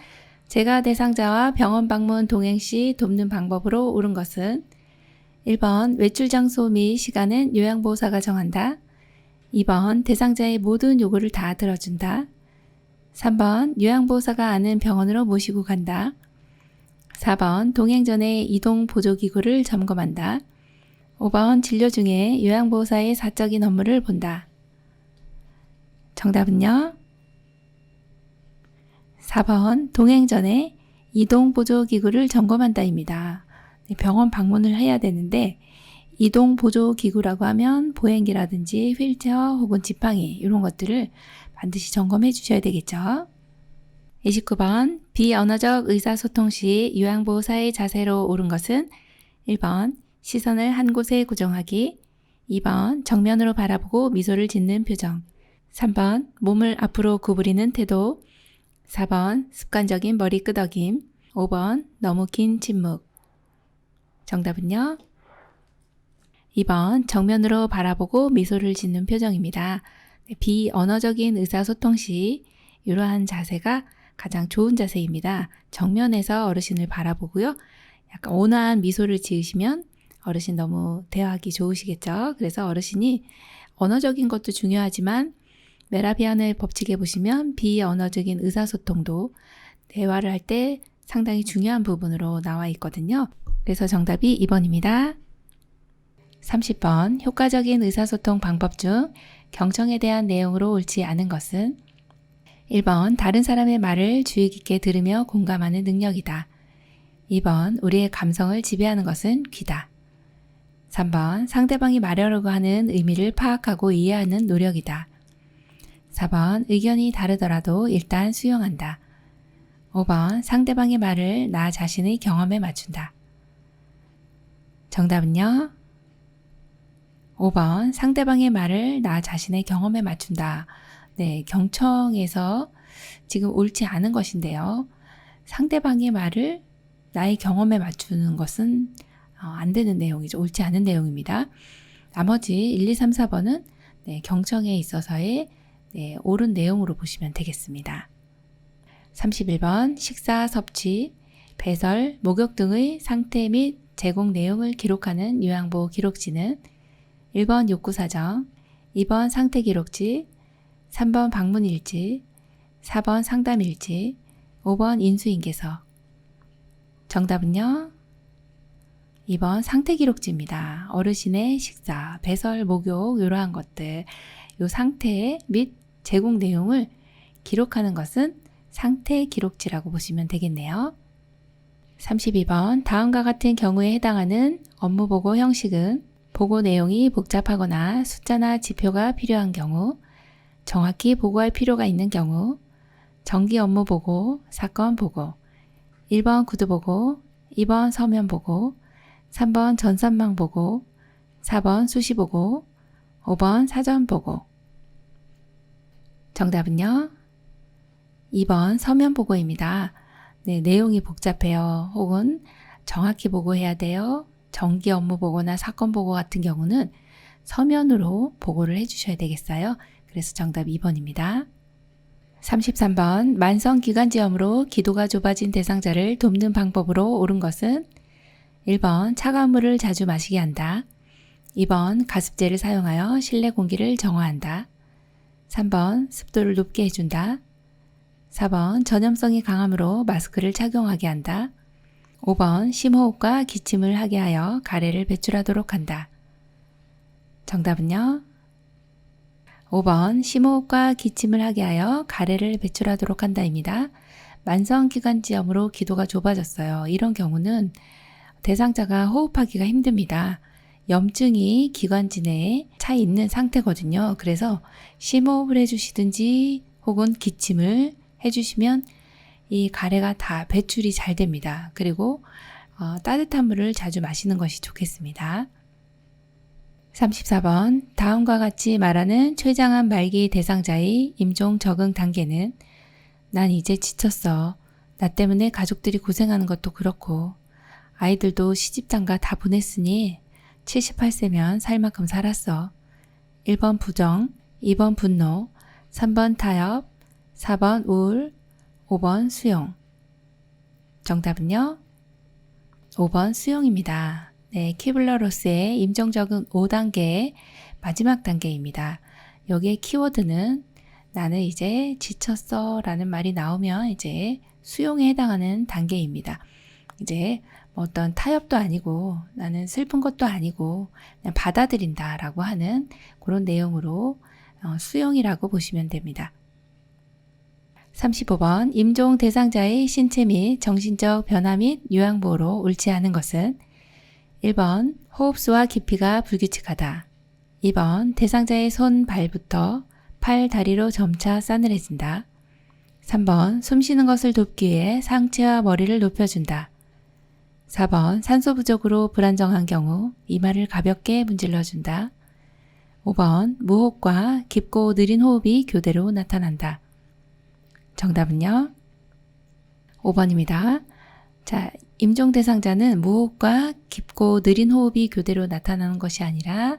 제가 대상자와 병원 방문 동행 시 돕는 방법으로 옳은 것은 1번 외출 장소 및 시간은 요양보호사가 정한다. 2번 대상자의 모든 요구를 다 들어준다. 3번 요양보호사가 아는 병원으로 모시고 간다. 4번 동행 전에 이동 보조기구를 점검한다. 5번 진료 중에 요양보호사의 사적인 업무를 본다. 정답은요? 4번 동행 전에 이동 보조기구를 점검한다입니다. 병원 방문을 해야 되는데 이동 보조기구라고 하면 보행기라든지 휠체어 혹은 지팡이 이런 것들을 반드시 점검해 주셔야 되겠죠. 29번 비언어적 의사소통 시 요양보호사의 자세로 옳은 것은 1번 시선을 한 곳에 고정하기, 2번 정면으로 바라보고 미소를 짓는 표정, 3번 몸을 앞으로 구부리는 태도, 4번 습관적인 머리 끄덕임, 5번 너무 긴 침묵. 정답은요? 2번 정면으로 바라보고 미소를 짓는 표정입니다. 비언어적인 의사소통 시 이러한 자세가 가장 좋은 자세입니다. 정면에서 어르신을 바라보고요. 약간 온화한 미소를 지으시면 어르신 너무 대화하기 좋으시겠죠. 그래서 어르신이 언어적인 것도 중요하지만 메라비안의 법칙에 보시면 비언어적인 의사소통도 대화를 할 때 상당히 중요한 부분으로 나와 있거든요. 그래서 정답이 2번입니다. 30번 효과적인 의사소통 방법 중 경청에 대한 내용으로 옳지 않은 것은 1번 다른 사람의 말을 주의 깊게 들으며 공감하는 능력이다. 2번 우리의 감성을 지배하는 것은 귀다. 3번 상대방이 말하려고 하는 의미를 파악하고 이해하는 노력이다. 4번 의견이 다르더라도 일단 수용한다. 5번 상대방의 말을 나 자신의 경험에 맞춘다. 정답은요? 5번 상대방의 말을 나 자신의 경험에 맞춘다. 네, 경청에서 지금 옳지 않은 것인데요. 상대방의 말을 나의 경험에 맞추는 것은 안 되는 내용이죠. 옳지 않은 내용입니다. 나머지 1, 2, 3, 4번은 네, 경청에 있어서의 옳은 내용으로 보시면 되겠습니다. 31번 식사, 섭취, 배설, 목욕 등의 상태 및 제공 내용을 기록하는 요양보호 기록지는 1번 욕구사정, 2번 상태기록지, 3번 방문일지, 4번 상담일지, 5번 인수인계서. 정답은요? 2번 상태기록지입니다. 어르신의 식사, 배설, 목욕 이러한 것들, 이 상태 및 제공 내용을 기록하는 것은 상태기록지라고 보시면 되겠네요. 32번 다음과 같은 경우에 해당하는 업무보고 형식은 보고 내용이 복잡하거나 숫자나 지표가 필요한 경우, 정확히 보고할 필요가 있는 경우, 정기 업무 보고, 사건 보고, 1번 구두 보고, 2번 서면 보고, 3번 전산망 보고, 4번 수시 보고, 5번 사전 보고. 정답은요? 2번 서면 보고입니다. 네, 내용이 복잡해요. 혹은 정확히 보고해야 돼요. 정기 업무 보고나 사건 보고 같은 경우는 서면으로 보고를 해주셔야 되겠어요. 그래서 정답 2번입니다. 33번 만성기관지염으로 기도가 좁아진 대상자를 돕는 방법으로 옳은 것은 1번 차가운 물을 자주 마시게 한다. 2번 가습제를 사용하여 실내 공기를 정화한다. 3번 습도를 높게 해준다. 4번 전염성이 강하므로 마스크를 착용하게 한다. 5번 심호흡과 기침을 하게 하여 가래를 배출하도록 한다. 정답은요? 5번 심호흡과 기침을 하게 하여 가래를 배출하도록 한다입니다. 만성기관지염으로 기도가 좁아졌어요. 이런 경우는 대상자가 호흡하기가 힘듭니다. 염증이 기관지 내에 차 있는 상태거든요. 그래서 심호흡을 해주시든지 혹은 기침을 해주시면 이 가래가 다 배출이 잘 됩니다. 그리고 따뜻한 물을 자주 마시는 것이 좋겠습니다. 34번 다음과 같이 말하는 췌장암 말기 대상자의 임종 적응 단계는 난 이제 지쳤어. 나 때문에 가족들이 고생하는 것도 그렇고 아이들도 시집장가 다 보냈으니 78세면 살 만큼 살았어. 1번 부정, 2번 분노, 3번 타협, 4번 우울, 5번 수용. 정답은요? 5번 수용입니다. 네, 키블러-로스의 임종 적응 5단계의 마지막 단계입니다. 여기에 키워드는 나는 이제 지쳤어 라는 말이 나오면 이제 수용에 해당하는 단계입니다. 이제 뭐 어떤 타협도 아니고 나는 슬픈 것도 아니고 그냥 받아들인다 라고 하는 그런 내용으로 수용이라고 보시면 됩니다. 35번 임종 대상자의 신체 및 정신적 변화 및 요양보호로 옳지 않은 것은 1번 호흡수와 깊이가 불규칙하다. 2번 대상자의 손, 발부터 팔, 다리로 점차 싸늘해진다. 3번 숨쉬는 것을 돕기 위해 상체와 머리를 높여준다. 4번 산소 부족으로 불안정한 경우 이마를 가볍게 문질러준다. 5번 무호흡과 깊고 느린 호흡이 교대로 나타난다. 정답은요? 5번입니다. 자, 임종 대상자는 무호흡과 깊고 느린 호흡이 교대로 나타나는 것이 아니라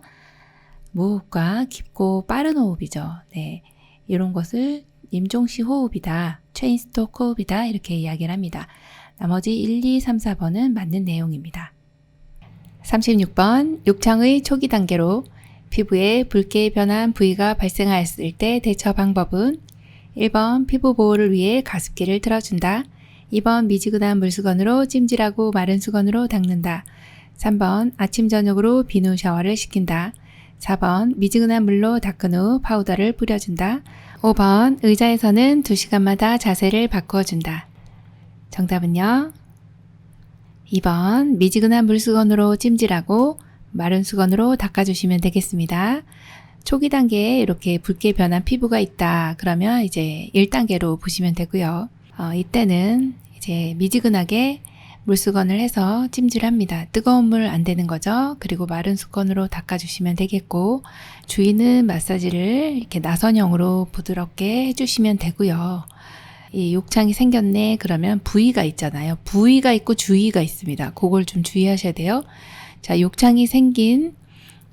무호흡과 깊고 빠른 호흡이죠. 네, 이런 것을 임종시 호흡이다, 체인스톡 호흡이다 이렇게 이야기를 합니다. 나머지 1, 2, 3, 4번은 맞는 내용입니다. 36번 욕창의 초기 단계로 피부에 붉게 변한 부위가 발생하였을 때 대처 방법은 1번 피부 보호를 위해 가습기를 틀어준다. 2번 미지근한 물수건으로 찜질하고 마른 수건으로 닦는다. 3번 아침 저녁으로 비누 샤워를 시킨다. 4번 미지근한 물로 닦은 후 파우더를 뿌려준다. 5번 의자에서는 2시간마다 자세를 바꾸어준다. 정답은요? 2번 미지근한 물수건으로 찜질하고 마른 수건으로 닦아주시면 되겠습니다. 초기 단계에 이렇게 붉게 변한 피부가 있다. 그러면 이제 1단계로 보시면 되고요. 이때는 이제 미지근하게 물수건을 해서 찜질합니다. 뜨거운 물 안 되는 거죠. 그리고 마른 수건으로 닦아주시면 되겠고 주위는 마사지를 이렇게 나선형으로 부드럽게 해주시면 되고요. 이 욕창이 생겼네 그러면 부위가 있잖아요. 부위가 있고 주위가 있습니다. 그걸 좀 주의하셔야 돼요. 자, 욕창이 생긴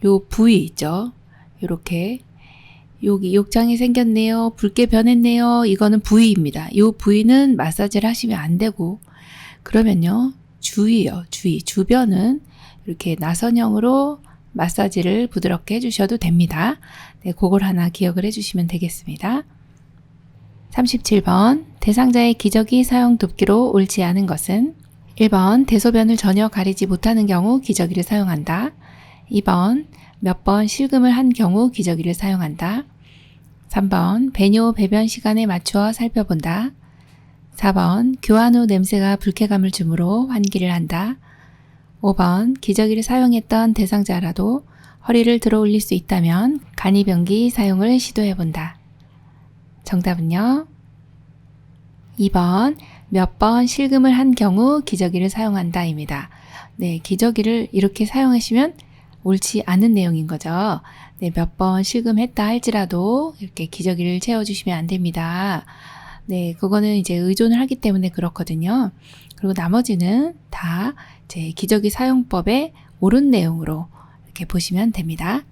요 부위 있죠. 이렇게 여기 욕창이 생겼네요. 붉게 변했네요. 이거는 부위입니다. 이 부위는 마사지를 하시면 안 되고 그러면요. 주위요. 주변은 이렇게 나선형으로 마사지를 부드럽게 해주셔도 됩니다. 네, 그걸 하나 기억을 해주시면 되겠습니다. 37번 대상자의 기저귀 사용 돕기로 옳지 않은 것은 1번 대소변을 전혀 가리지 못하는 경우 기저귀를 사용한다. 2번 몇 번 실금을 한 경우 기저귀를 사용한다. 3번 배뇨 배변 시간에 맞추어 살펴본다. 4번 교환 후 냄새가 불쾌감을 주므로 환기를 한다. 5번 기저귀를 사용했던 대상자라도 허리를 들어 올릴 수 있다면 간이변기 사용을 시도해본다. 정답은요? 2번 몇 번 실금을 한 경우 기저귀를 사용한다입니다. 네, 기저귀를 이렇게 사용하시면 옳지 않은 내용인 거죠. 네, 몇 번 실금했다 할지라도 이렇게 기저귀를 채워주시면 안 됩니다. 네, 그거는 이제 의존을 하기 때문에 그렇거든요. 그리고 나머지는 다 제 기저귀 사용법에 옳은 내용으로 이렇게 보시면 됩니다.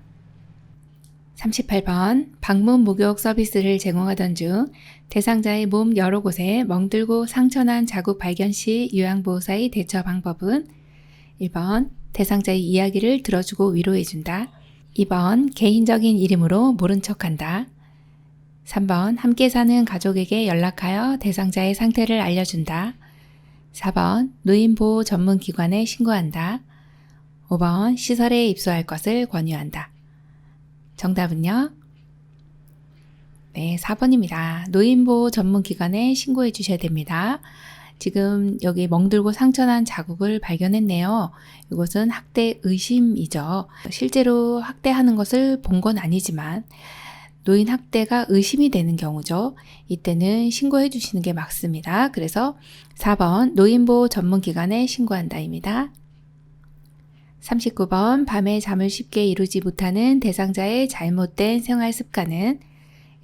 38번 방문 목욕 서비스를 제공하던 중 대상자의 몸 여러 곳에 멍들고 상처난 자국 발견 시 요양보호사의 대처 방법은 1번 대상자의 이야기를 들어주고 위로해준다. 2번 개인적인 이름으로 모른 척한다. 3번 함께 사는 가족에게 연락하여 대상자의 상태를 알려준다. 4번 노인보호 전문기관에 신고한다. 5번 시설에 입소할 것을 권유한다. 정답은요? 네, 4번입니다. 노인보호 전문기관에 신고해 주셔야 됩니다. 지금 여기 멍들고 상처난 자국을 발견했네요. 이것은 학대 의심이죠. 실제로 학대하는 것을 본 건 아니지만 노인 학대가 의심이 되는 경우죠. 이때는 신고해 주시는 게 맞습니다. 그래서 4번 노인보호 전문기관에 신고한다입니다. 39번 밤에 잠을 쉽게 이루지 못하는 대상자의 잘못된 생활 습관은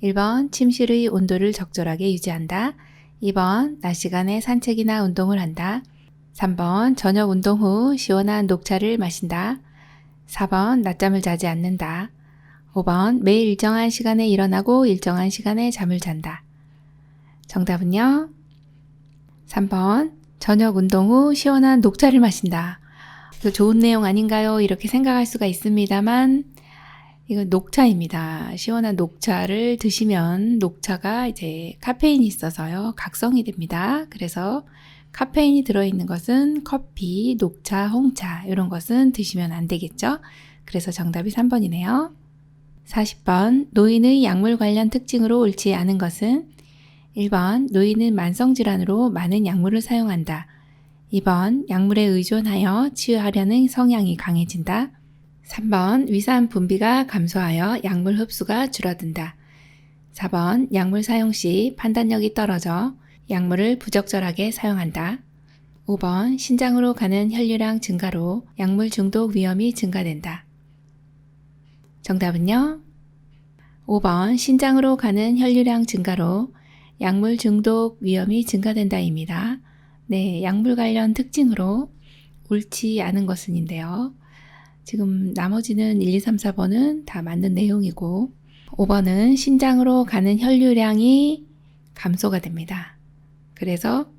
1번 침실의 온도를 적절하게 유지한다. 2번 낮 시간에 산책이나 운동을 한다. 3번 저녁 운동 후 시원한 녹차를 마신다. 4번 낮잠을 자지 않는다. 5번 매일 일정한 시간에 일어나고 일정한 시간에 잠을 잔다. 정답은요? 3번 저녁 운동 후 시원한 녹차를 마신다. 좋은 내용 아닌가요? 이렇게 생각할 수가 있습니다만 이건 녹차입니다. 시원한 녹차를 드시면 녹차가 이제 카페인이 있어서요. 각성이 됩니다. 그래서 카페인이 들어있는 것은 커피, 녹차, 홍차 이런 것은 드시면 안 되겠죠? 그래서 정답이 3번이네요. 40번 노인의 약물 관련 특징으로 옳지 않은 것은 1번 노인은 만성질환으로 많은 약물을 사용한다. 2번 약물에 의존하여 치유하려는 성향이 강해진다. 3번 위산 분비가 감소하여 약물 흡수가 줄어든다. 4번 약물 사용 시 판단력이 떨어져 약물을 부적절하게 사용한다. 5번 신장으로 가는 혈류량 증가로 약물 중독 위험이 증가된다. 정답은요? 5번 신장으로 가는 혈류량 증가로 약물 중독 위험이 증가된다입니다. 네, 약물 관련 특징으로 옳지 않은 것은인데요. 지금 나머지는 1, 2, 3, 4번은 다 맞는 내용이고 5번은 신장으로 가는 혈류량이 감소가 됩니다. 그래서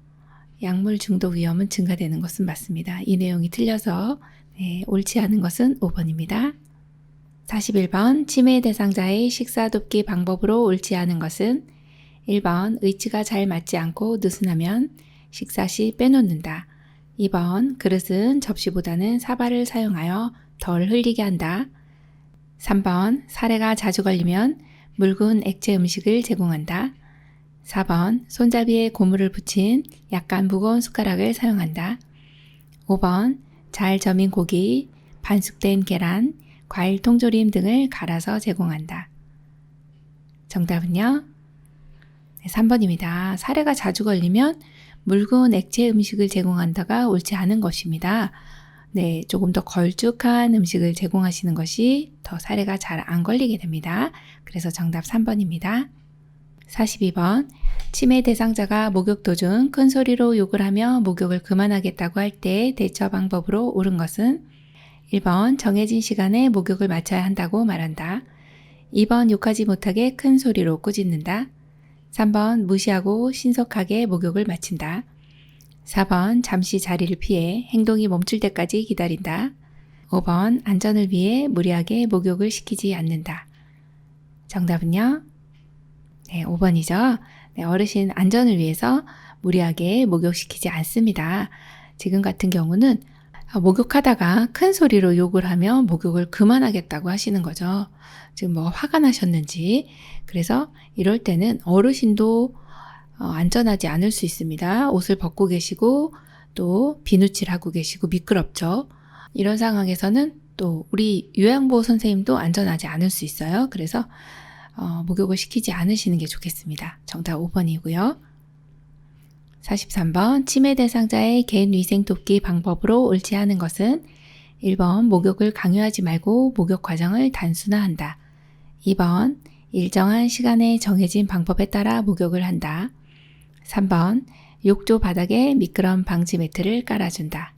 약물 중독 위험은 증가되는 것은 맞습니다. 이 내용이 틀려서 네, 옳지 않은 것은 5번입니다. 41번 치매 대상자의 식사 돕기 방법으로 옳지 않은 것은 1번 의치가 잘 맞지 않고 느슨하면 식사 시 빼놓는다. 2번 그릇은 접시보다는 사발을 사용하여 덜 흘리게 한다. 3번 사례가 자주 걸리면 묽은 액체 음식을 제공한다. 4번 손잡이에 고무를 붙인 약간 무거운 숟가락을 사용한다. 5번 잘 저민 고기, 반숙된 계란, 과일 통조림 등을 갈아서 제공한다. 정답은요? 네, 3번입니다. 사례가 자주 걸리면 묽은 액체 음식을 제공한다가 옳지 않은 것입니다. 네, 조금 더 걸쭉한 음식을 제공하시는 것이 더 사례가 잘 안 걸리게 됩니다. 그래서 정답 3번입니다. 42번 치매 대상자가 목욕 도중 큰 소리로 욕을 하며 목욕을 그만하겠다고 할 때 대처 방법으로 옳은 것은 1번 정해진 시간에 목욕을 마쳐야 한다고 말한다. 2번 욕하지 못하게 큰 소리로 꾸짖는다. 3번 무시하고 신속하게 목욕을 마친다. 4번 잠시 자리를 피해 행동이 멈출 때까지 기다린다. 5번 안전을 위해 무리하게 목욕을 시키지 않는다. 정답은요? 네, 5번이죠. 네, 어르신 안전을 위해서 무리하게 목욕시키지 않습니다. 지금 같은 경우는 목욕하다가 큰 소리로 욕을 하면 목욕을 그만하겠다고 하시는 거죠. 지금 뭐 화가 나셨는지. 그래서 이럴 때는 어르신도 안전하지 않을 수 있습니다. 옷을 벗고 계시고 또 비누칠하고 계시고 미끄럽죠. 이런 상황에서는 또 우리 요양보호 선생님도 안전하지 않을 수 있어요. 그래서 목욕을 시키지 않으시는 게 좋겠습니다. 정답 5번이고요. 43번 치매 대상자의 개인 위생 돕기 방법으로 옳지 않은 것은 1번 목욕을 강요하지 말고 목욕 과정을 단순화한다. 2번 일정한 시간에 정해진 방법에 따라 목욕을 한다. 3번 욕조 바닥에 미끄럼 방지 매트를 깔아준다.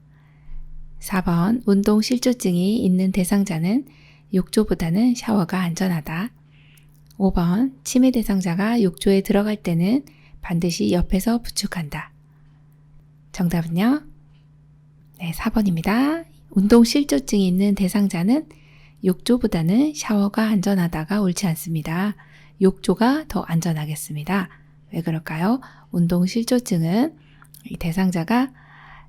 4번 운동 실조증이 있는 대상자는 욕조보다는 샤워가 안전하다. 5번 치매 대상자가 욕조에 들어갈 때는 반드시 옆에서 부축한다. 정답은요? 네, 4번입니다. 운동 실조증이 있는 대상자는 욕조보다는 샤워가 안전하다가 옳지 않습니다. 욕조가 더 안전하겠습니다. 왜 그럴까요? 운동 실조증은 이 대상자가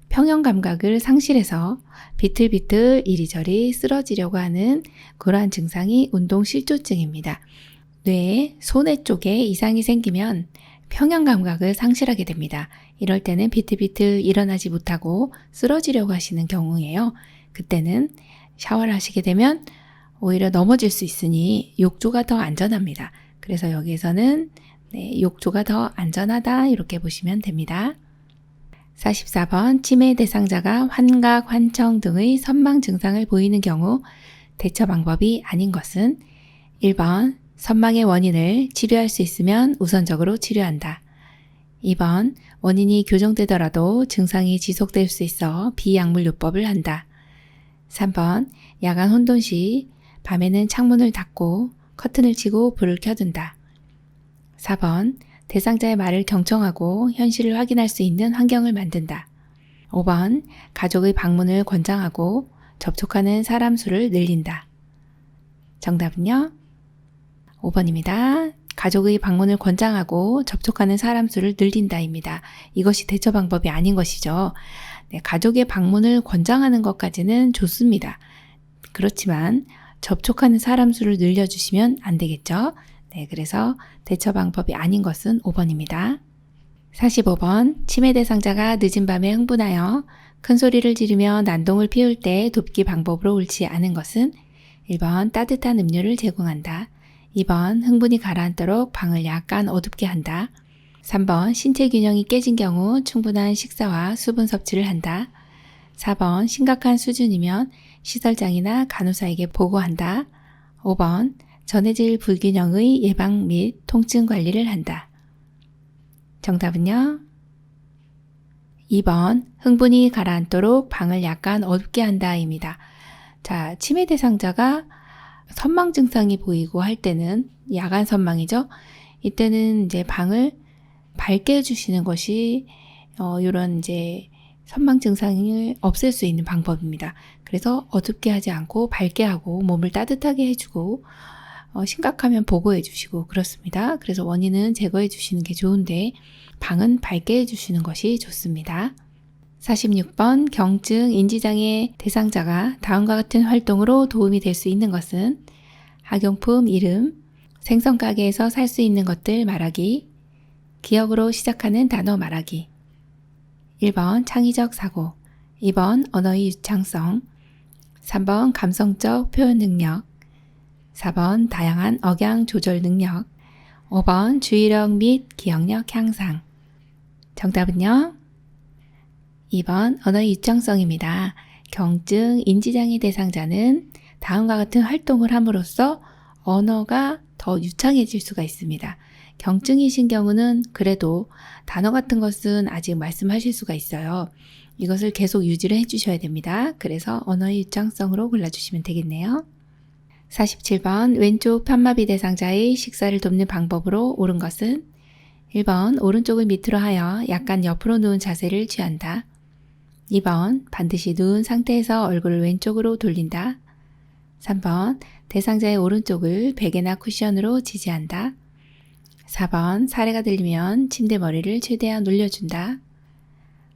평형 감각을 상실해서 비틀비틀 이리저리 쓰러지려고 하는 그러한 증상이 운동 실조증입니다. 뇌, 손해 쪽에 이상이 생기면 평형 감각을 상실하게 됩니다. 이럴 때는 비틀비틀 일어나지 못하고 쓰러지려고 하시는 경우예요. 그때는 샤워를 하시게 되면 오히려 넘어질 수 있으니 욕조가 더 안전합니다. 그래서 여기에서는 욕조가 더 안전하다 이렇게 보시면 됩니다. 44번 치매 대상자가 환각, 환청 등의 선망 증상을 보이는 경우 대처 방법이 아닌 것은 1번 선망의 원인을 치료할 수 있으면 우선적으로 치료한다. 2번 원인이 교정되더라도 증상이 지속될 수 있어 비약물요법을 한다. 3번 야간 혼돈 시 밤에는 창문을 닫고 커튼을 치고 불을 켜둔다. 4번 대상자의 말을 경청하고 현실을 확인할 수 있는 환경을 만든다. 5번 가족의 방문을 권장하고 접촉하는 사람 수를 늘린다. 정답은요? 5번입니다. 가족의 방문을 권장하고 접촉하는 사람 수를 늘린다입니다. 이것이 대처 방법이 아닌 것이죠. 네, 가족의 방문을 권장하는 것까지는 좋습니다. 그렇지만 접촉하는 사람 수를 늘려주시면 안 되겠죠. 네, 그래서 대처 방법이 아닌 것은 5번입니다. 45번 치매 대상자가 늦은 밤에 흥분하여 큰 소리를 지르며 난동을 피울 때 돕기 방법으로 옳지 않은 것은 1번 따뜻한 음료를 제공한다. 2번 흥분이 가라앉도록 방을 약간 어둡게 한다. 3번 신체 균형이 깨진 경우 충분한 식사와 수분 섭취를 한다. 4번 심각한 수준이면 시설장이나 간호사에게 보고한다. 5번 전해질 불균형의 예방 및 통증 관리를 한다. 정답은요? 2번 흥분이 가라앉도록 방을 약간 어둡게 한다입니다. 자, 치매 대상자가 선망 증상이 보이고 할 때는 야간 선망이죠. 이때는 이제 방을 밝게 해주시는 것이 이런 이제 선망 증상을 없앨 수 있는 방법입니다. 그래서 어둡게 하지 않고 밝게 하고 몸을 따뜻하게 해주고 심각하면 보고해 주시고 그렇습니다. 그래서 원인은 제거해 주시는 게 좋은데 방은 밝게 해주시는 것이 좋습니다. 46번 경증 인지장애 대상자가 다음과 같은 활동으로 도움이 될 수 있는 것은 학용품 이름, 생선가게에서 살 수 있는 것들 말하기, 기억으로 시작하는 단어 말하기. 1번 창의적 사고, 2번 언어의 유창성, 3번 감성적 표현 능력, 4번 다양한 억양 조절 능력, 5번 주의력 및 기억력 향상. 정답은요? 2번 언어의 유창성입니다. 경증 인지장애 대상자는 다음과 같은 활동을 함으로써 언어가 더 유창해질 수가 있습니다. 경증이신 경우는 그래도 단어 같은 것은 아직 말씀하실 수가 있어요. 이것을 계속 유지를 해주셔야 됩니다. 그래서 언어의 유창성으로 골라주시면 되겠네요. 47번 왼쪽 편마비 대상자의 식사를 돕는 방법으로 옳은 것은 1번 오른쪽을 밑으로 하여 약간 옆으로 누운 자세를 취한다. 2번 반드시 누운 상태에서 얼굴을 왼쪽으로 돌린다. 3번 대상자의 오른쪽을 베개나 쿠션으로 지지한다. 4번 사례가 들리면 침대 머리를 최대한 눌려준다.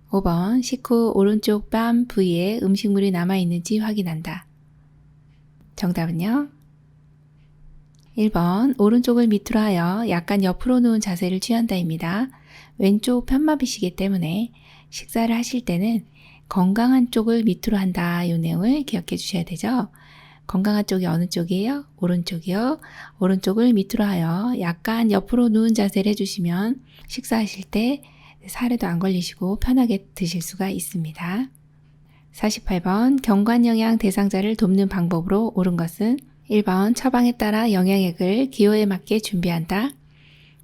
5번 식후 오른쪽 뺨 부위에 음식물이 남아있는지 확인한다. 정답은요? 1번 오른쪽을 밑으로 하여 약간 옆으로 누운 자세를 취한다입니다. 왼쪽 편마비시기 때문에 식사를 하실 때는 건강한 쪽을 밑으로 한다 이 내용을 기억해 주셔야 되죠. 건강한 쪽이 어느 쪽이에요? 오른쪽이요. 오른쪽을 밑으로 하여 약간 옆으로 누운 자세를 해주시면 식사하실 때 살에도 안 걸리시고 편하게 드실 수가 있습니다. 48번 경관영양 대상자를 돕는 방법으로 옳은 것은 1번 처방에 따라 영양액을 기호에 맞게 준비한다.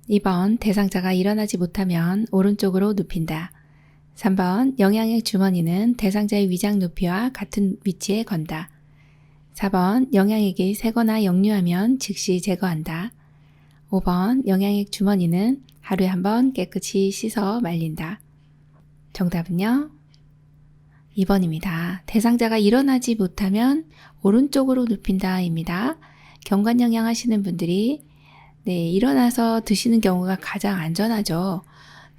2번 대상자가 일어나지 못하면 오른쪽으로 눕힌다. 3번 영양액 주머니는 대상자의 위장 높이와 같은 위치에 건다. 4번 영양액이 새거나 역류하면 즉시 제거한다. 5번 영양액 주머니는 하루에 한 번 깨끗이 씻어 말린다. 정답은요? 2번입니다. 대상자가 일어나지 못하면 오른쪽으로 눕힌다입니다. 경관영양 하시는 분들이 일어나서 드시는 경우가 가장 안전하죠.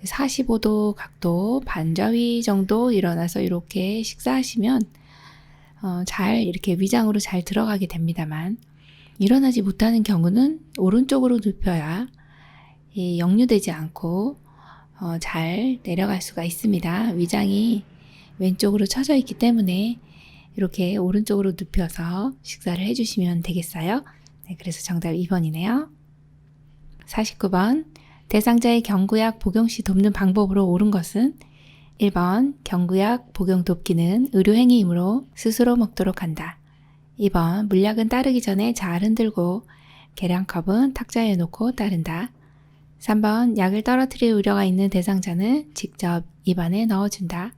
45도 각도 반자위 정도 일어나서 이렇게 식사하시면 잘 이렇게 위장으로 잘 들어가게 됩니다만 일어나지 못하는 경우는 오른쪽으로 눕혀야 역류되지 않고 잘 내려갈 수가 있습니다. 위장이 왼쪽으로 처져 있기 때문에 이렇게 오른쪽으로 눕혀서 식사를 해주시면 되겠어요. 네, 그래서 정답 2번이네요. 49번 대상자의 경구약 복용 시 돕는 방법으로 옳은 것은 1번 경구약 복용 돕기는 의료행위이므로 스스로 먹도록 한다. 2번 물약은 따르기 전에 잘 흔들고 계량컵은 탁자에 놓고 따른다. 3번 약을 떨어뜨릴 우려가 있는 대상자는 직접 입안에 넣어준다.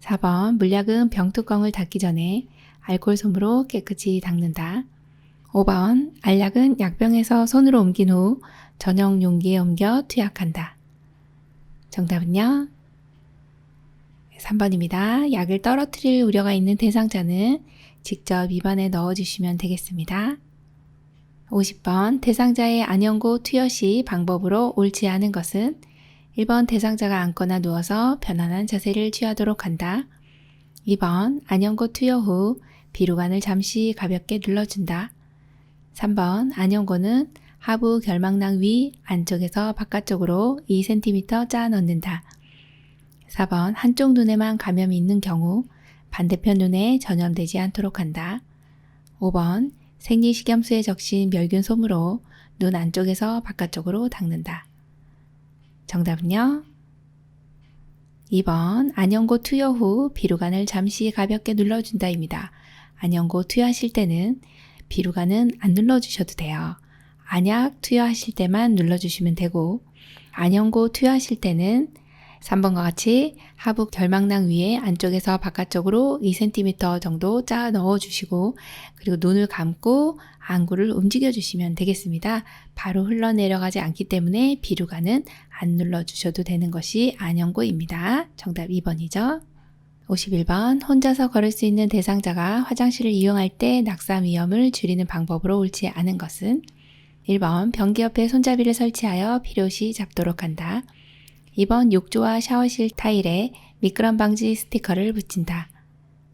4번 물약은 병뚜껑을 닫기 전에 알코올 솜으로 깨끗이 닦는다. 5번, 알약은 약병에서 손으로 옮긴 후 전용 용기에 옮겨 투약한다. 정답은요? 3번입니다. 약을 떨어뜨릴 우려가 있는 대상자는 직접 입안에 넣어주시면 되겠습니다. 50번, 대상자의 안연고 투여 시 방법으로 옳지 않은 것은 1번, 대상자가 앉거나 누워서 편안한 자세를 취하도록 한다. 2번, 안연고 투여 후 비루관을 잠시 가볍게 눌러준다. 3번, 안연고는 하부 결막낭 위 안쪽에서 바깥쪽으로 2cm 짜 넣는다. 4번, 한쪽 눈에만 감염이 있는 경우 반대편 눈에 전염되지 않도록 한다. 5번, 생리식염수에 적신 멸균 솜으로 눈 안쪽에서 바깥쪽으로 닦는다. 정답은요? 2번, 안연고 투여 후 비루관을 잠시 가볍게 눌러준다입니다. 안연고 투여하실 때는 비루관은 안 눌러주셔도 돼요. 안약 투여하실 때만 눌러주시면 되고, 안연고 투여하실 때는 3번과 같이 하부 결막낭 위에 안쪽에서 바깥쪽으로 2cm 정도 짜 넣어주시고, 그리고 눈을 감고 안구를 움직여 주시면 되겠습니다. 바로 흘러내려가지 않기 때문에 비루관은 안 눌러주셔도 되는 것이 안연고입니다. 정답 2번이죠. 51번, 혼자서 걸을 수 있는 대상자가 화장실을 이용할 때 낙상 위험을 줄이는 방법으로 옳지 않은 것은 1번, 변기 옆에 손잡이를 설치하여 필요시 잡도록 한다. 2번, 욕조와 샤워실 타일에 미끄럼 방지 스티커를 붙인다.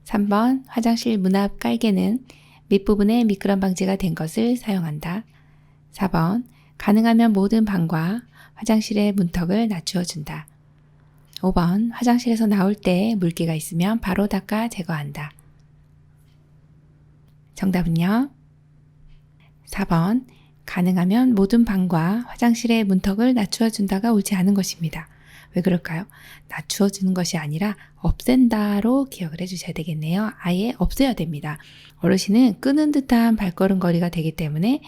3번, 화장실 문 앞 깔개는 밑부분에 미끄럼 방지가 된 것을 사용한다. 4번, 가능하면 모든 방과 화장실의 문턱을 낮추어 준다. 5번, 화장실에서 나올 때 물기가 있으면 바로 닦아 제거한다. 정답은요? 4번, 가능하면 모든 방과 화장실의 문턱을 낮추어 준다가 옳지 않은 것입니다. 왜 그럴까요? 낮추어 주는 것이 아니라 없앤다로 기억을 해주셔야 되겠네요. 아예 없애야 됩니다. 어르신은 끄는 듯한 발걸음거리가 되기 때문에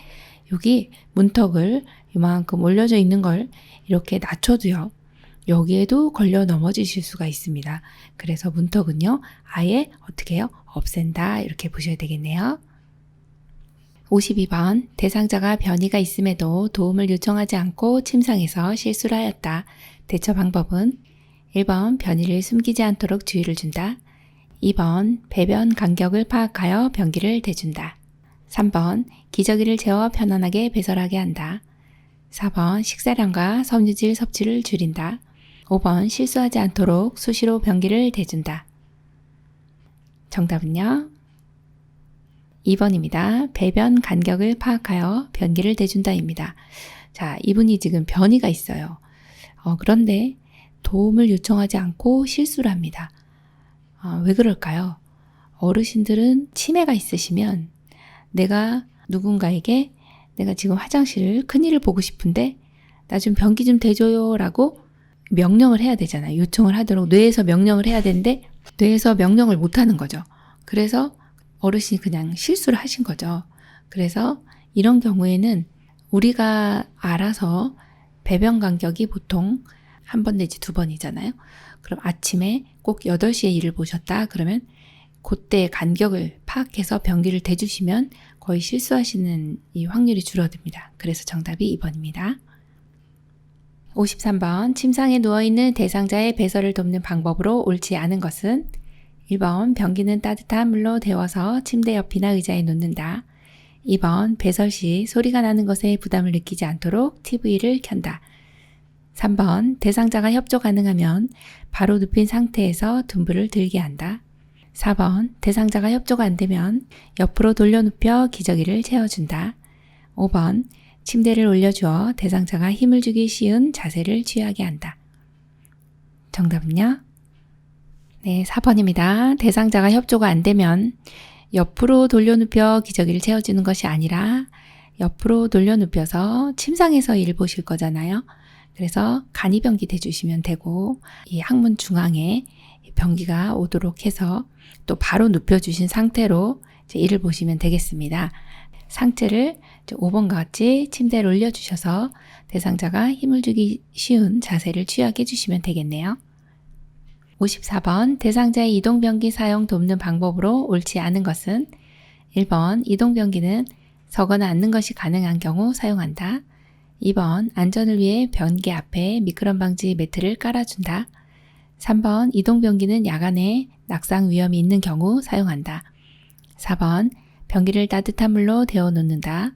여기 문턱을 이만큼 올려져 있는 걸 이렇게 낮춰도요. 여기에도 걸려 넘어지실 수가 있습니다. 그래서 문턱은요. 아예 어떻게 해요? 없앤다 이렇게 보셔야 되겠네요. 52번, 대상자가 변이가 있음에도 도움을 요청하지 않고 침상에서 실수를 하였다. 대처 방법은 1번, 변이를 숨기지 않도록 주의를 준다. 2번, 배변 간격을 파악하여 변기를 대준다. 3번, 기저귀를 재워 편안하게 배설하게 한다. 4번, 식사량과 섬유질 섭취를 줄인다. 5번, 실수하지 않도록 수시로 변기를 대준다. 정답은요? 2번입니다. 배변 간격을 파악하여 변기를 대준다입니다. 자, 이분이 지금 변이가 있어요. 그런데 도움을 요청하지 않고 실수를 합니다. 왜 그럴까요? 어르신들은 치매가 있으시면 내가 누군가에게 내가 지금 화장실 큰일을 보고 싶은데 나 좀 변기 좀 대줘요 라고 명령을 해야 되잖아요. 요청을 하도록 뇌에서 명령을 해야 되는데 뇌에서 명령을 못 하는 거죠. 그래서 어르신이 그냥 실수를 하신 거죠. 그래서 이런 경우에는 우리가 알아서 배변 간격이 보통 한 번 내지 두 번이잖아요. 그럼 아침에 꼭 8시에 일을 보셨다 그러면 그때 간격을 파악해서 변기를 대주시면 거의 실수하시는 이 확률이 줄어듭니다. 그래서 정답이 2번입니다. 53번, 침상에 누워있는 대상자의 배설을 돕는 방법으로 옳지 않은 것은 1번, 변기는 따뜻한 물로 데워서 침대 옆이나 의자에 놓는다. 2번, 배설 시 소리가 나는 것에 부담을 느끼지 않도록 TV를 켠다. 3번, 대상자가 협조 가능하면 바로 눕힌 상태에서 둔부를 들게 한다. 4번, 대상자가 협조가 안 되면 옆으로 돌려 눕혀 기저귀를 채워준다. 5번, 침대를 올려주어 대상자가 힘을 주기 쉬운 자세를 취하게 한다. 정답은요? 네, 4번입니다. 대상자가 협조가 안 되면 옆으로 돌려 눕혀 기저귀를 채워주는 것이 아니라 옆으로 돌려 눕혀서 침상에서 일 보실 거잖아요. 그래서 간이변기 대주시면 되고 이 항문 중앙에 변기가 오도록 해서 또 바로 눕혀주신 상태로 이제 일을 보시면 되겠습니다. 상체를 5번과 같이 침대를 올려주셔서 대상자가 힘을 주기 쉬운 자세를 취하게 해주시면 되겠네요. 54번 대상자의 이동변기 사용 돕는 방법으로 옳지 않은 것은 1번 이동변기는 서거나 앉는 것이 가능한 경우 사용한다. 2번 안전을 위해 변기 앞에 미끄럼 방지 매트를 깔아준다. 3번 이동변기는 야간에 낙상 위험이 있는 경우 사용한다. 4번 변기를 따뜻한 물로 데워 놓는다.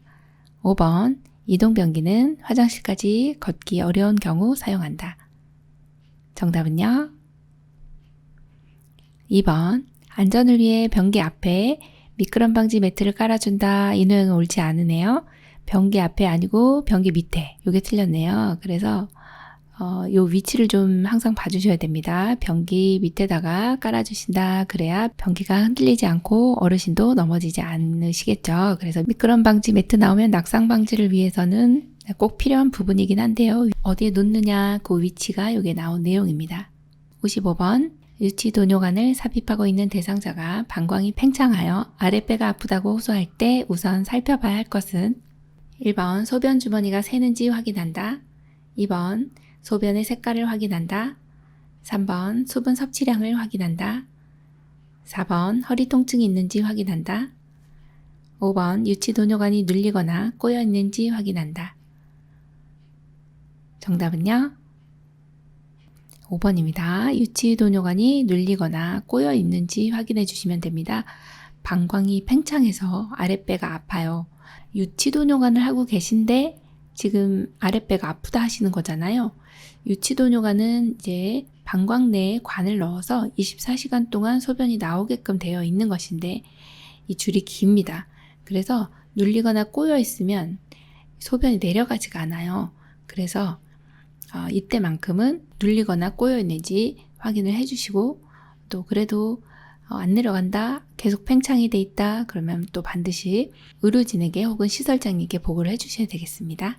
5번 이동변기는 화장실까지 걷기 어려운 경우 사용한다. 정답은요? 2번 안전을 위해 변기 앞에 미끄럼 방지 매트를 깔아준다. 이 내용은 옳지 않으네요. 변기 앞에 아니고 변기 밑에. 이게 틀렸네요. 그래서 요 위치를 좀 항상 봐주셔야 됩니다. 변기 밑에다가 깔아주신다. 그래야 변기가 흔들리지 않고 어르신도 넘어지지 않으시겠죠. 그래서 미끄럼 방지 매트 나오면 낙상 방지를 위해서는 꼭 필요한 부분이긴 한데요. 어디에 놓느냐 그 위치가 여기에 나온 내용입니다. 55번 유치 도뇨관을 삽입하고 있는 대상자가 방광이 팽창하여 아랫배가 아프다고 호소할 때 우선 살펴봐야 할 것은 1번 소변 주머니가 새는지 확인한다. 2번 소변의 색깔을 확인한다. 3번 수분 섭취량을 확인한다. 4번 허리 통증이 있는지 확인한다. 5번 유치 도뇨관이 눌리거나 꼬여 있는지 확인한다. 정답은요? 5번입니다. 유치 도뇨관이 눌리거나 꼬여 있는지 확인해 주시면 됩니다. 방광이 팽창해서 아랫배가 아파요. 유치 도뇨관을 하고 계신데 지금 아랫배가 아프다 하시는 거잖아요. 유치 도뇨관은 이제 방광 내에 관을 넣어서 24시간 동안 소변이 나오게끔 되어 있는 것인데 이 줄이 깁니다. 그래서 눌리거나 꼬여 있으면 소변이 내려가지가 않아요. 그래서 이때만큼은 눌리거나 꼬여 있는지 확인을 해주시고 또 그래도 안 내려간다, 계속 팽창이 돼 있다 그러면 또 반드시 의료진에게 혹은 시설장님께 보고를 해주셔야 되겠습니다.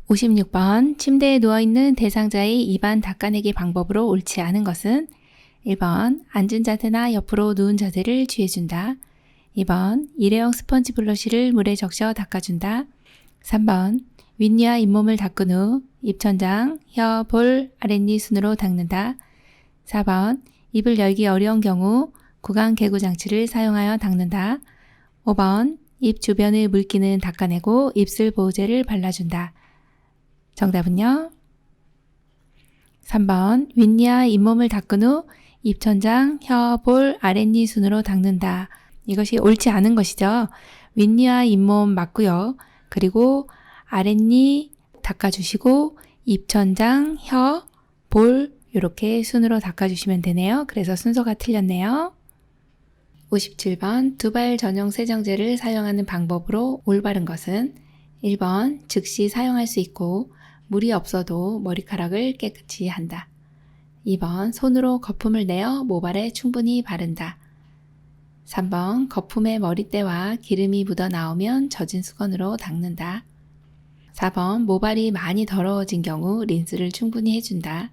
56번 침대에 누워있는 대상자의 입안 닦아내기 방법으로 옳지 않은 것은 1번 앉은 자세나 옆으로 누운 자세를 취해준다. 2번 일회용 스펀지 블러쉬를 물에 적셔 닦아준다. 3번 윗니와 잇몸을 닦은 후 입천장, 혀, 볼, 아랫니 순으로 닦는다. 4번 입을 열기 어려운 경우 구강 개구 장치를 사용하여 닦는다. 5번 입 주변의 물기는 닦아내고 입술 보호제를 발라준다. 정답은요? 3번 윗니와 잇몸을 닦은 후 입천장, 혀, 볼, 아랫니 순으로 닦는다. 이것이 옳지 않은 것이죠. 윗니와 잇몸 맞고요. 그리고 아랫니 닦아주시고 입천장, 혀, 볼 이렇게 순으로 닦아주시면 되네요. 그래서 순서가 틀렸네요. 57번 두발 전용 세정제를 사용하는 방법으로 올바른 것은 1번 즉시 사용할 수 있고 물이 없어도 머리카락을 깨끗이 한다. 2번 손으로 거품을 내어 모발에 충분히 바른다. 3번 거품에 머리때와 기름이 묻어 나오면 젖은 수건으로 닦는다. 4번 모발이 많이 더러워진 경우 린스를 충분히 해준다.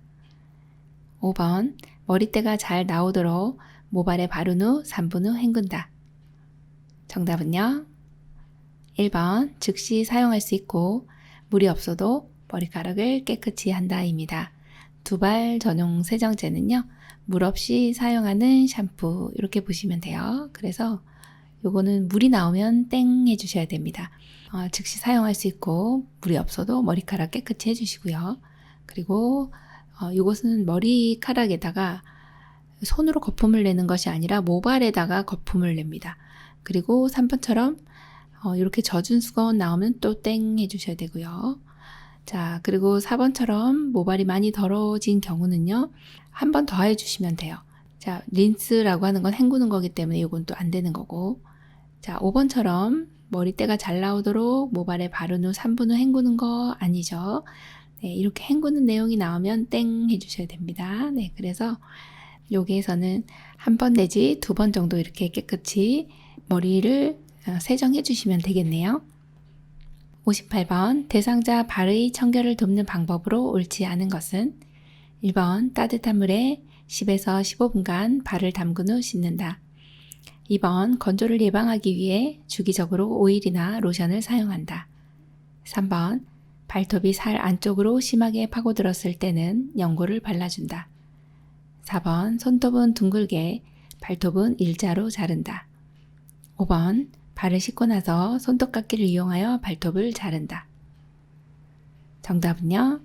5번 머리때가 잘 나오도록 모발에 바른 후 3분 후 헹군다. 정답은요? 1번 즉시 사용할 수 있고 물이 없어도 머리카락을 깨끗이 한다입니다. 두발 전용 세정제는요. 물 없이 사용하는 샴푸 이렇게 보시면 돼요. 그래서 요거는 물이 나오면 땡 해주셔야 됩니다. 즉시 사용할 수 있고 물이 없어도 머리카락 깨끗이 해주시고요. 그리고 이것은 머리카락에다가 손으로 거품을 내는 것이 아니라 모발에다가 거품을 냅니다. 그리고 3번처럼 이렇게 젖은 수건 나오면 또 땡 해주셔야 되고요. 자, 그리고 4번처럼 모발이 많이 더러워진 경우는요. 한 번 더 해주시면 돼요. 자, 린스라고 하는 건 헹구는 거기 때문에 이건 또 안 되는 거고. 자, 5번처럼 머리때가 잘 나오도록 모발에 바른 후 3분 후 헹구는 거 아니죠. 네, 이렇게 헹구는 내용이 나오면 땡 해주셔야 됩니다. 네, 그래서 여기에서는 한 번 내지 2번 정도 이렇게 깨끗이 머리를 세정해 주시면 되겠네요. 58번 대상자 발의 청결을 돕는 방법으로 옳지 않은 것은 1번 따뜻한 물에 10에서 15분간 발을 담근 후 씻는다. 2번 건조를 예방하기 위해 주기적으로 오일이나 로션을 사용한다. 3번 발톱이 살 안쪽으로 심하게 파고들었을 때는 연고를 발라준다. 4번 손톱은 둥글게, 발톱은 일자로 자른다. 5번 발을 씻고 나서 손톱깎이를 이용하여 발톱을 자른다. 정답은요?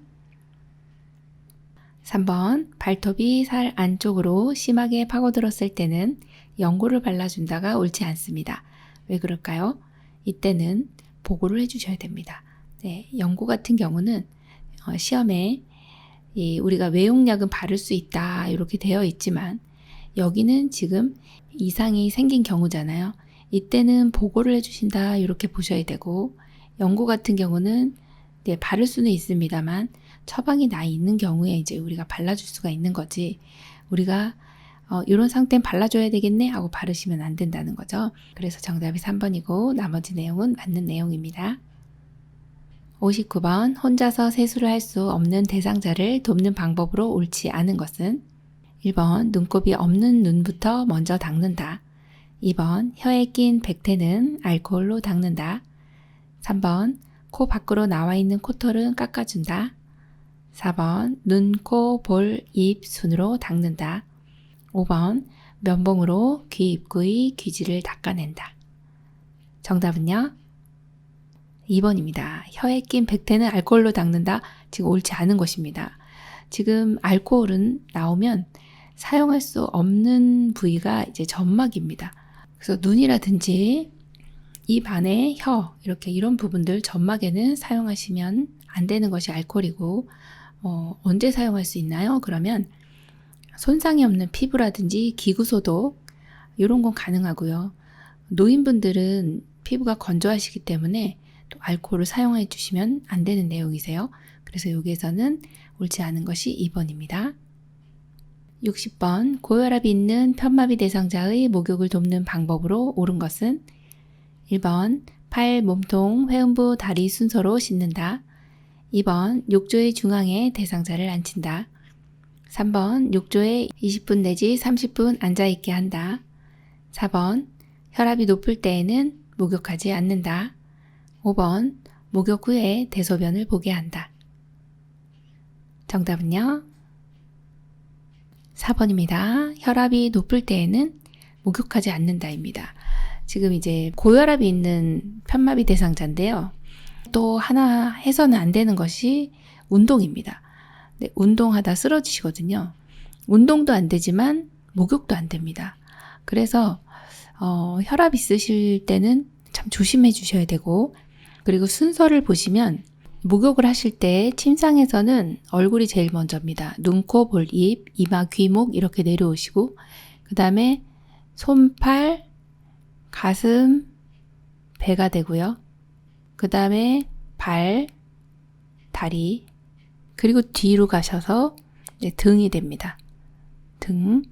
3번 발톱이 살 안쪽으로 심하게 파고들었을 때는 연고를 발라준다가 옳지 않습니다. 왜 그럴까요? 이때는 보고를 해주셔야 됩니다. 네, 연고 같은 경우는 시험에 우리가 외용약은 바를 수 있다 이렇게 되어 있지만 여기는 지금 이상이 생긴 경우잖아요. 이때는 보고를 해주신다 이렇게 보셔야 되고, 연고 같은 경우는 네, 바를 수는 있습니다만 처방이 나 있는 경우에 이제 우리가 발라줄 수가 있는 거지, 우리가 이런 상태는 발라줘야 되겠네 하고 바르시면 안 된다는 거죠. 그래서 정답이 3번이고 나머지 내용은 맞는 내용입니다. 59번 혼자서 세수를 할 수 없는 대상자를 돕는 방법으로 옳지 않은 것은 1번 눈곱이 없는 눈부터 먼저 닦는다. 2번 혀에 낀 백태는 알코올로 닦는다. 3번 코 밖으로 나와 있는 코털은 깎아준다. 4번 눈, 코, 볼, 입, 손으로 닦는다. 5번 면봉으로 귀 입구의 귀지를 닦아낸다. 정답은요? 2번입니다. 혀에 낀 백태는 알코올로 닦는다. 지금 옳지 않은 것입니다. 지금 알코올은 나오면 사용할 수 없는 부위가 이제 점막입니다. 그래서 눈이라든지 입 안에 혀, 이렇게 이런 부분들 점막에는 사용하시면 안 되는 것이 알코올이고, 언제 사용할 수 있나요? 그러면 손상이 없는 피부라든지 기구 소독 이런 건 가능하고요. 노인분들은 피부가 건조하시기 때문에 또 알코올을 사용해 주시면 안 되는 내용이세요. 그래서 여기에서는 옳지 않은 것이 2번입니다. 60번 고혈압이 있는 편마비 대상자의 목욕을 돕는 방법으로 옳은 것은 1번 팔, 몸통, 회음부, 다리 순서로 씻는다. 2번 욕조의 중앙에 대상자를 앉힌다. 3번 욕조에 20분 내지 30분 앉아있게 한다. 4번 혈압이 높을 때에는 목욕하지 않는다. 5번 목욕 후에 대소변을 보게 한다. 정답은요? 4번입니다. 혈압이 높을 때에는 목욕하지 않는다입니다. 지금 이제 고혈압이 있는 편마비 대상자인데요. 또 하나 해서는 안 되는 것이 운동입니다. 네, 운동하다 쓰러지시거든요. 운동도 안 되지만 목욕도 안 됩니다. 그래서 혈압 있으실 때는 참 조심해 주셔야 되고, 그리고 순서를 보시면 목욕을 하실 때 침상에서는 얼굴이 제일 먼저입니다. 눈, 코, 볼, 입, 이마, 귀, 목 이렇게 내려오시고, 그 다음에 손, 팔, 가슴, 배가 되고요. 그 다음에 발, 다리, 그리고 뒤로 가셔서 이제 등이 됩니다. 등,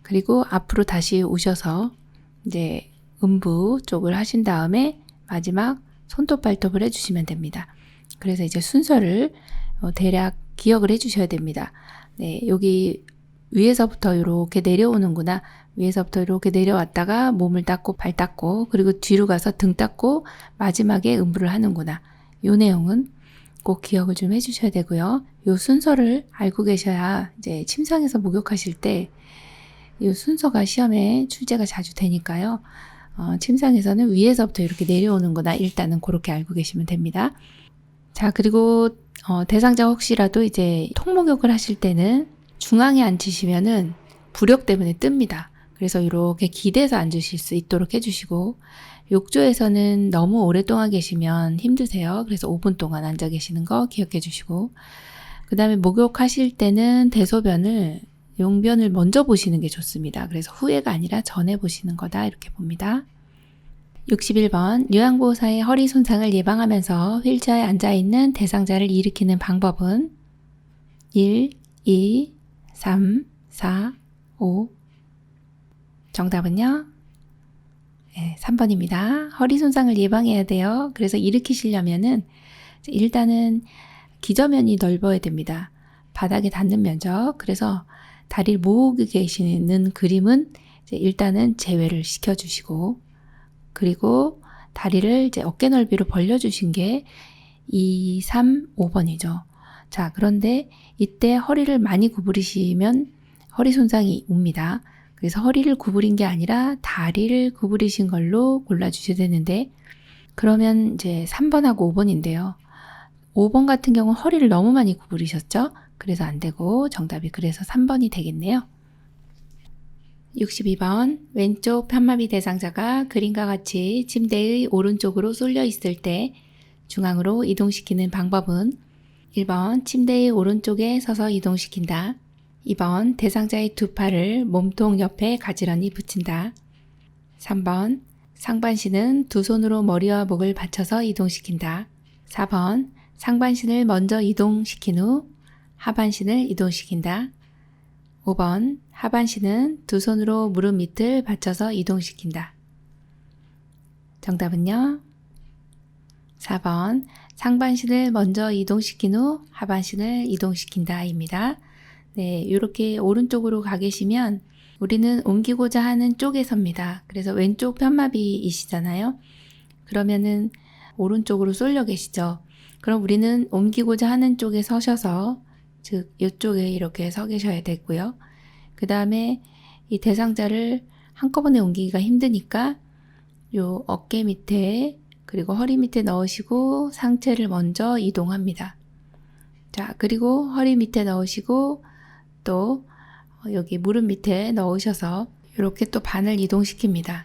그리고 앞으로 다시 오셔서 이제 음부 쪽을 하신 다음에 마지막 손톱 발톱을 해주시면 됩니다. 그래서 이제 순서를 대략 기억을 해주셔야 됩니다. 네, 여기 위에서부터 이렇게 내려오는구나. 위에서부터 이렇게 내려왔다가 몸을 닦고 발 닦고 그리고 뒤로 가서 등 닦고 마지막에 음부를 하는구나. 이 내용은 꼭 기억을 좀 해주셔야 되고요. 이 순서를 알고 계셔야 이제 침상에서 목욕하실 때 이 순서가 시험에 출제가 자주 되니까요. 침상에서는 위에서부터 이렇게 내려오는구나. 일단은 그렇게 알고 계시면 됩니다. 자, 그리고 대상자 혹시라도 이제 통목욕을 하실 때는 중앙에 앉으시면은 부력 때문에 뜹니다. 그래서 이렇게 기대서 앉으실 수 있도록 해주시고, 욕조에서는 너무 오랫동안 계시면 힘드세요. 그래서 5분 동안 앉아 계시는 거 기억해 주시고, 그 다음에 목욕하실 때는 대소변을 용변을 먼저 보시는 게 좋습니다. 그래서 후에가 아니라 전에 보시는 거다 이렇게 봅니다. 61번 요양보호사의 허리 손상을 예방하면서 휠체어에 앉아있는 대상자를 일으키는 방법은 1, 2, 3, 4, 5. 정답은요? 네, 3번입니다. 허리 손상을 예방해야 돼요. 그래서 일으키시려면은 일단은 기저면이 넓어야 됩니다. 바닥에 닿는 면적. 그래서 다리를 모으고 계시는 그림은 이제 일단은 제외를 시켜주시고, 그리고 다리를 이제 어깨 넓이로 벌려주신 게 2, 3, 5번이죠. 자, 그런데 이때 허리를 많이 구부리시면 허리 손상이 옵니다. 그래서 허리를 구부린 게 아니라 다리를 구부리신 걸로 골라주셔야 되는데, 그러면 이제 3번하고 5번인데요. 5번 같은 경우는 허리를 너무 많이 구부리셨죠? 그래서 안 되고 정답이 그래서 3번이 되겠네요. 62번 왼쪽 편마비 대상자가 그림과 같이 침대의 오른쪽으로 쏠려 있을 때 중앙으로 이동시키는 방법은 1번 침대의 오른쪽에 서서 이동시킨다. 2번 대상자의 두 팔을 몸통 옆에 가지런히 붙인다. 3번 상반신은 두 손으로 머리와 목을 받쳐서 이동시킨다. 4번 상반신을 먼저 이동시킨 후 하반신을 이동시킨다. 5번 하반신은 두 손으로 무릎 밑을 받쳐서 이동시킨다. 정답은요? 4번 상반신을 먼저 이동시킨 후 하반신을 이동시킨다 입니다. 네, 이렇게 오른쪽으로 가 계시면 우리는 옮기고자 하는 쪽에 섭니다. 그래서 왼쪽 편마비이시잖아요. 그러면은 오른쪽으로 쏠려 계시죠. 그럼 우리는 옮기고자 하는 쪽에 서셔서 즉 이쪽에 이렇게 서 계셔야 되고요. 그 다음에 이 대상자를 한꺼번에 옮기기가 힘드니까 요 어깨 밑에 그리고 허리 밑에 넣으시고 상체를 먼저 이동합니다. 자, 그리고 허리 밑에 넣으시고 또 여기 무릎 밑에 넣으셔서 이렇게 또 반을 이동시킵니다.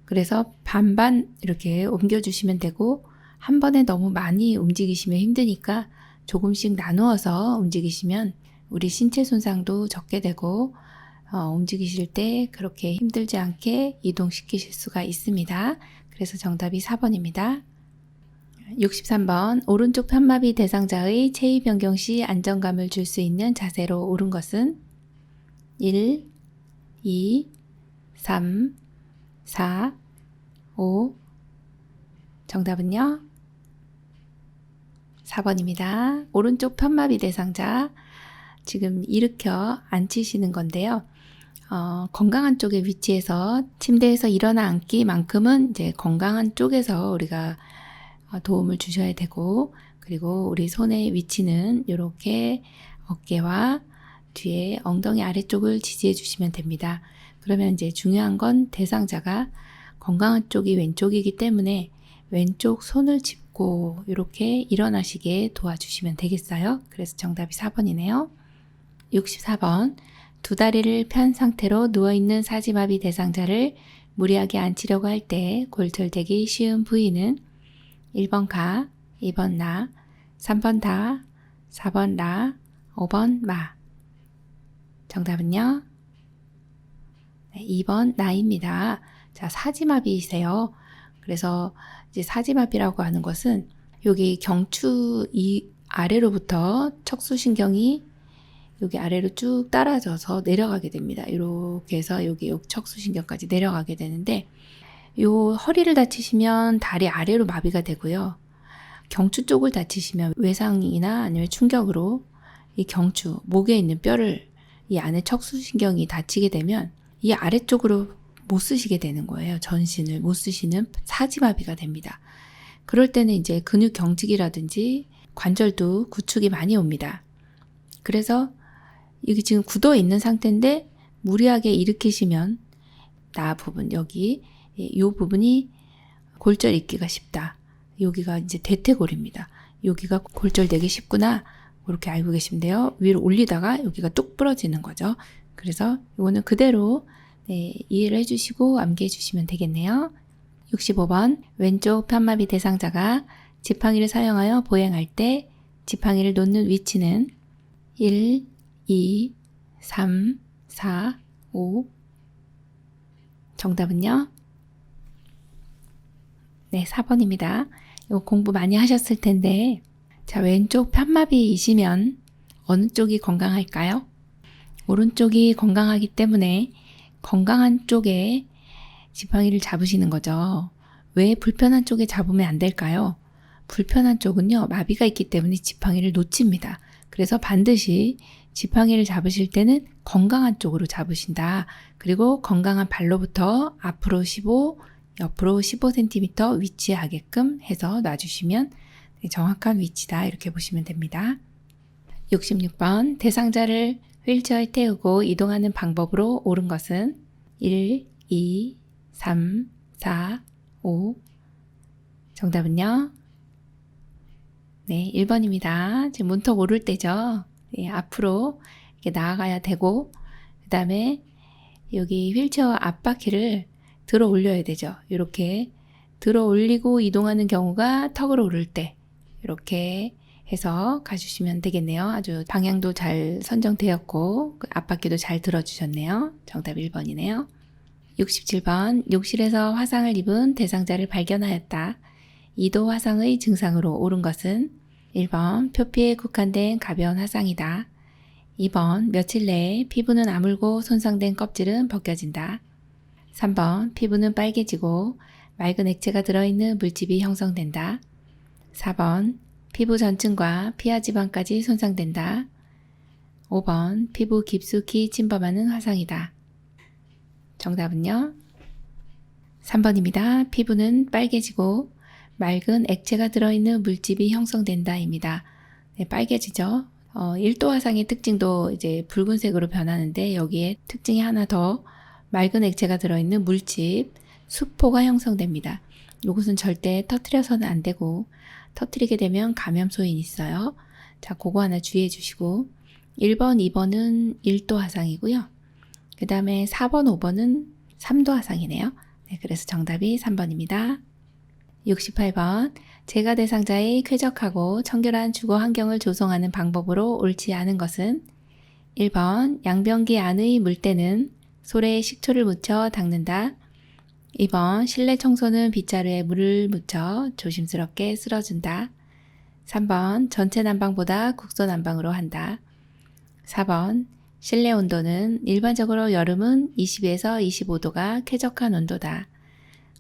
그래서 반반 이렇게 옮겨주시면 되고 한 번에 너무 많이 움직이시면 힘드니까 조금씩 나누어서 움직이시면 우리 신체 손상도 적게 되고 움직이실 때 그렇게 힘들지 않게 이동시키실 수가 있습니다. 그래서 정답이 4번입니다. 63번 오른쪽 편마비 대상자의 체위 변경 시 안정감을 줄 수 있는 자세로 옳은 것은 1, 2, 3, 4, 5 정답은요? 4번입니다. 오른쪽 편마비 대상자 지금 일으켜 앉히시는 건데요. 건강한 쪽에 위치해서 침대에서 일어나 앉기만큼은 이제 건강한 쪽에서 우리가 도움을 주셔야 되고, 그리고 우리 손의 위치는 이렇게 어깨와 뒤에 엉덩이 아래쪽을 지지해 주시면 됩니다. 그러면 이제 중요한 건 대상자가 건강한 쪽이 왼쪽이기 때문에 왼쪽 손을 짚고 이렇게 일어나시게 도와주시면 되겠어요. 그래서 정답이 4번이네요. 64번 두 다리를 편 상태로 누워있는 사지마비 대상자를 무리하게 앉히려고 할 때 골절되기 쉬운 부위는 1번 가, 2번 나, 3번 다, 4번 라, 5번 마. 정답은요? 네, 2번 나입니다. 자, 사지마비이세요. 그래서 이제 사지마비라고 하는 것은 여기 경추 이 아래로부터 척수신경이 여기 아래로 쭉 따라져서 내려가게 됩니다. 이렇게 해서 여기 척수신경까지 내려가게 되는데, 요 허리를 다치시면 다리 아래로 마비가 되고요. 경추 쪽을 다치시면 외상이나 아니면 충격으로 이 경추, 목에 있는 뼈를 이 안에 척수신경이 다치게 되면 이 아래쪽으로 못 쓰시게 되는 거예요. 전신을 못 쓰시는 사지마비가 됩니다. 그럴 때는 이제 근육 경직이라든지 관절도 구축이 많이 옵니다. 그래서 여기 지금 굳어 있는 상태인데 무리하게 일으키시면 나 부분 여기 이 부분이 골절 있기가 쉽다. 여기가 이제 대퇴골입니다. 여기가 골절되기 쉽구나. 이렇게 알고 계시면 돼요. 위로 올리다가 여기가 뚝 부러지는 거죠. 그래서 이거는 그대로 이해를 해주시고 암기해 주시면 되겠네요. 65번 왼쪽 편마비 대상자가 지팡이를 사용하여 보행할 때 지팡이를 놓는 위치는 1, 2, 3, 4, 5 정답은요? 네, 4번입니다. 이거 공부 많이 하셨을 텐데 자, 왼쪽 편마비이시면 어느 쪽이 건강할까요? 오른쪽이 건강하기 때문에 건강한 쪽에 지팡이를 잡으시는 거죠. 왜 불편한 쪽에 잡으면 안 될까요? 불편한 쪽은요, 마비가 있기 때문에 지팡이를 놓칩니다. 그래서 반드시 지팡이를 잡으실 때는 건강한 쪽으로 잡으신다. 그리고 건강한 발로부터 앞으로 15, 옆으로 15cm 위치하게끔 해서 놔주시면 정확한 위치다. 이렇게 보시면 됩니다. 66번 대상자를 휠체어에 태우고 이동하는 방법으로 옳은 것은 1, 2, 3, 4, 5. 정답은요? 네, 1번입니다. 지금 문턱 오를 때죠. 네, 앞으로 이렇게 나아가야 되고, 그 다음에 여기 휠체어 앞바퀴를 들어 올려야 되죠. 이렇게 들어 올리고 이동하는 경우가 턱을 오를 때 이렇게 해서 가주시면 되겠네요. 아주 방향도 잘 선정되었고 앞바퀴도 잘 들어주셨네요. 정답 1번이네요. 67번 욕실에서 화상을 입은 대상자를 발견하였다. 이도 화상의 증상으로 옳은 것은 1번 표피에 국한된 가벼운 화상이다. 2번 며칠 내에 피부는 아물고 손상된 껍질은 벗겨진다. 3번 피부는 빨개지고 맑은 액체가 들어있는 물집이 형성된다. 4번 피부 전층과 피하 지방까지 손상된다. 5번 피부 깊숙이 침범하는 화상이다. 정답은요? 3번입니다. 피부는 빨개지고 맑은 액체가 들어있는 물집이 형성된다입니다. 네, 빨개지죠. 1도 화상의 특징도 이제 붉은색으로 변하는데 여기에 특징이 하나 더 맑은 액체가 들어있는 물집, 수포가 형성됩니다. 이것은 절대 터뜨려서는 안 되고 터뜨리게 되면 감염 소인이 있어요. 자, 그거 하나 주의해 주시고 1번, 2번은 1도 화상이고요. 그 다음에 4번, 5번은 3도 화상이네요. 네, 그래서 정답이 3번입니다. 68번 재가 대상자의 쾌적하고 청결한 주거 환경을 조성하는 방법으로 옳지 않은 것은 1번 양변기 안의 물때는 솔에 식초를 묻혀 닦는다. 2번 실내 청소는 빗자루에 물을 묻혀 조심스럽게 쓸어준다. 3번 전체 난방보다 국소 난방으로 한다. 4번 실내 온도는 일반적으로 여름은 22에서 25도가 쾌적한 온도다.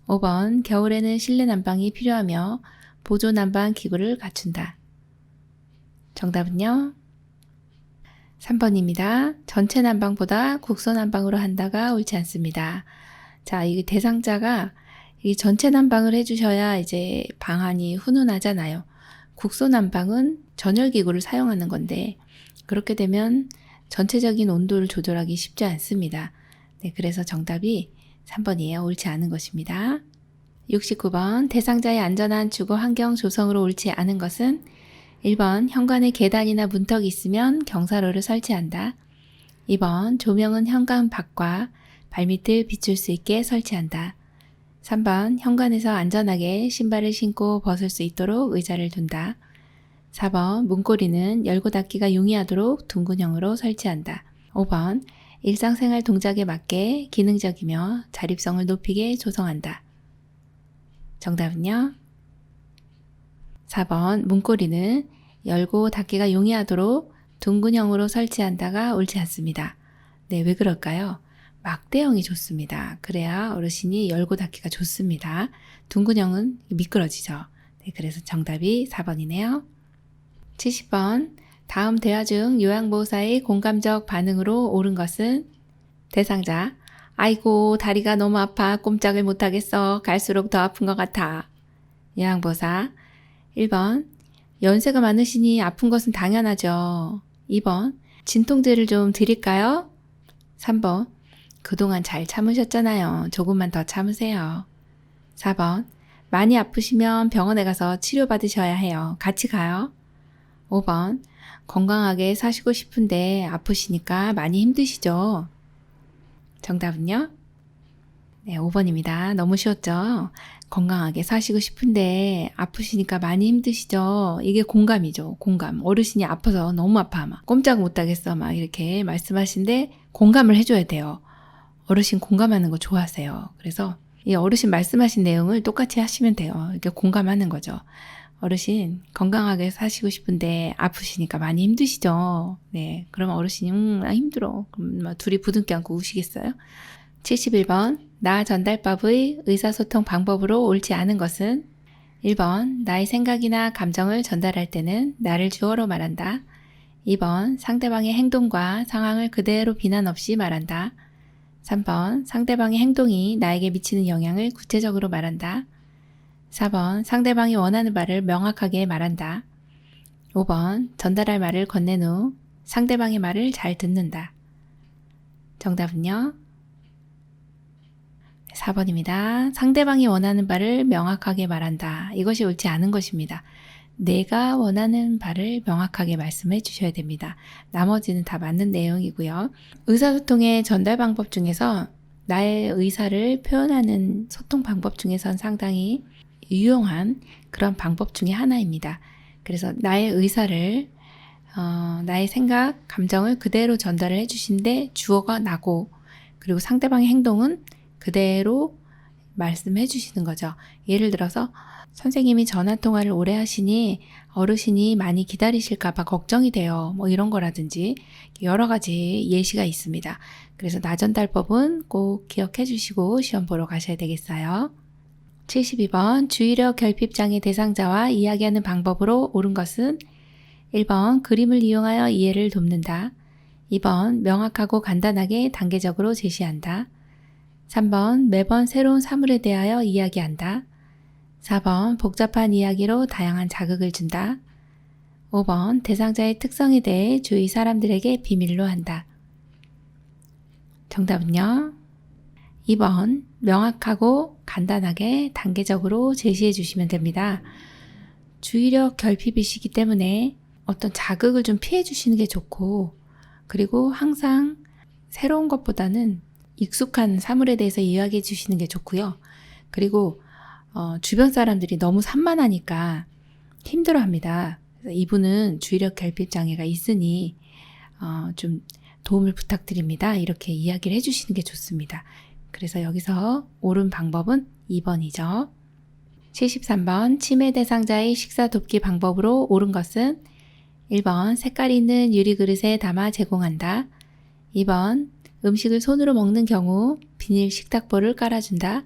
5번 겨울에는 실내 난방이 필요하며 보조 난방 기구를 갖춘다. 정답은요? 3번입니다. 전체 난방보다 국소 난방으로 한다가 옳지 않습니다. 자, 이 대상자가 이 전체 난방을 해주셔야 이제 방안이 훈훈하잖아요. 국소 난방은 전열기구를 사용하는 건데 그렇게 되면 전체적인 온도를 조절하기 쉽지 않습니다. 네, 그래서 정답이 3번이에요. 옳지 않은 것입니다. 69번 대상자의 안전한 주거 환경 조성으로 옳지 않은 것은 1번 현관에 계단이나 문턱이 있으면 경사로를 설치한다. 2번 조명은 현관 밖과 발밑을 비출 수 있게 설치한다. 3번 현관에서 안전하게 신발을 신고 벗을 수 있도록 의자를 둔다. 4번 문고리는 열고 닫기가 용이하도록 둥근형으로 설치한다. 5번 일상생활 동작에 맞게 기능적이며 자립성을 높이게 조성한다. 정답은요? 4번 문고리는 열고 닫기가 용이하도록 둥근형으로 설치한다가 옳지 않습니다. 네, 왜 그럴까요? 막대형이 좋습니다. 그래야 어르신이 열고 닫기가 좋습니다. 둥근형은 미끄러지죠. 네, 그래서 정답이 4번이네요. 70번 다음 대화 중 요양보호사의 공감적 반응으로 옳은 것은 대상자 아이고 다리가 너무 아파 꼼짝을 못하겠어. 갈수록 더 아픈 것 같아. 요양보호사 1번 연세가 많으시니 아픈 것은 당연하죠. 2번 진통제를 좀 드릴까요? 3번 그동안 잘 참으셨잖아요. 조금만 더 참으세요. 4번 많이 아프시면 병원에 가서 치료받으셔야 해요. 같이 가요. 5번 건강하게 사시고 싶은데 아프시니까 많이 힘드시죠? 정답은요? 네, 5번입니다. 너무 쉬웠죠? 건강하게 사시고 싶은데 아프시니까 많이 힘드시죠? 이게 공감이죠. 공감. 어르신이 아파서 너무 아파. 막 꼼짝 못하겠어. 막 이렇게 말씀하신데 공감을 해줘야 돼요. 어르신 공감하는 거 좋아하세요. 그래서 이 어르신 말씀하신 내용을 똑같이 하시면 돼요. 이렇게 공감하는 거죠. 어르신 건강하게 사시고 싶은데 아프시니까 많이 힘드시죠? 네, 그러면 어르신이 나 힘들어. 그럼 막 둘이 부둥켜 안고 우시겠어요? 71번 나 전달법의 의사소통 방법으로 옳지 않은 것은 1번 나의 생각이나 감정을 전달할 때는 나를 주어로 말한다. 2번 상대방의 행동과 상황을 그대로 비난 없이 말한다. 3번 상대방의 행동이 나에게 미치는 영향을 구체적으로 말한다. 4번 상대방이 원하는 바를 명확하게 말한다. 5번 전달할 말을 건넨 후 상대방의 말을 잘 듣는다. 정답은요? 4번입니다. 상대방이 원하는 바를 명확하게 말한다. 이것이 옳지 않은 것입니다. 내가 원하는 바를 명확하게 말씀해 주셔야 됩니다. 나머지는 다 맞는 내용이고요. 의사소통의 전달 방법 중에서 나의 의사를 표현하는 소통 방법 중에선 상당히 유용한 그런 방법 중에 하나입니다. 그래서 나의 의사를 나의 생각, 감정을 그대로 전달을 해주신데 주어가 나고 그리고 상대방의 행동은 그대로 말씀해 주시는 거죠. 예를 들어서 선생님이 전화통화를 오래 하시니 어르신이 많이 기다리실까봐 걱정이 돼요. 뭐 이런 거라든지 여러 가지 예시가 있습니다. 그래서 나전달법은 꼭 기억해 주시고 시험 보러 가셔야 되겠어요. 72번 주의력 결핍장애 대상자와 이야기하는 방법으로 옳은 것은 1번 그림을 이용하여 이해를 돕는다. 2번 명확하고 간단하게 단계적으로 제시한다. 3번 매번 새로운 사물에 대하여 이야기한다. 4번 복잡한 이야기로 다양한 자극을 준다. 5번 대상자의 특성에 대해 주위 사람들에게 비밀로 한다. 정답은요? 2번 명확하고 간단하게 단계적으로 제시해 주시면 됩니다. 주의력 결핍이시기 때문에 어떤 자극을 좀 피해 주시는 게 좋고 그리고 항상 새로운 것보다는 익숙한 사물에 대해서 이야기해 주시는 게 좋고요. 그리고 주변 사람들이 너무 산만하니까 힘들어합니다. 그래서 이분은 주의력 결핍 장애가 있으니 좀 도움을 부탁드립니다. 이렇게 이야기를 해주시는 게 좋습니다. 그래서 여기서 옳은 방법은 2번이죠. 73번 치매 대상자의 식사 돕기 방법으로 옳은 것은 1번 색깔이 있는 유리 그릇에 담아 제공한다. 2번 음식을 손으로 먹는 경우 비닐 식탁보를 깔아준다.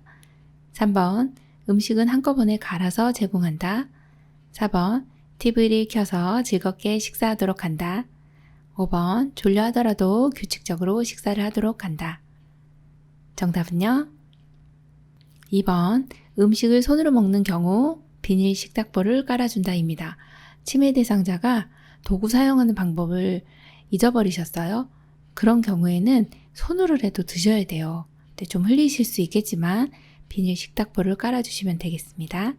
3번 음식은 한꺼번에 갈아서 제공한다. 4번 TV를 켜서 즐겁게 식사하도록 한다. 5번 졸려 하더라도 규칙적으로 식사를 하도록 한다. 정답은요? 2번 음식을 손으로 먹는 경우 비닐 식탁보를 깔아준다입니다. 치매 대상자가 도구 사용하는 방법을 잊어버리셨어요? 그런 경우에는 손으로라도 드셔야 돼요. 근데 좀 흘리실 수 있겠지만 비닐 식탁보를 깔아주시면 되겠습니다.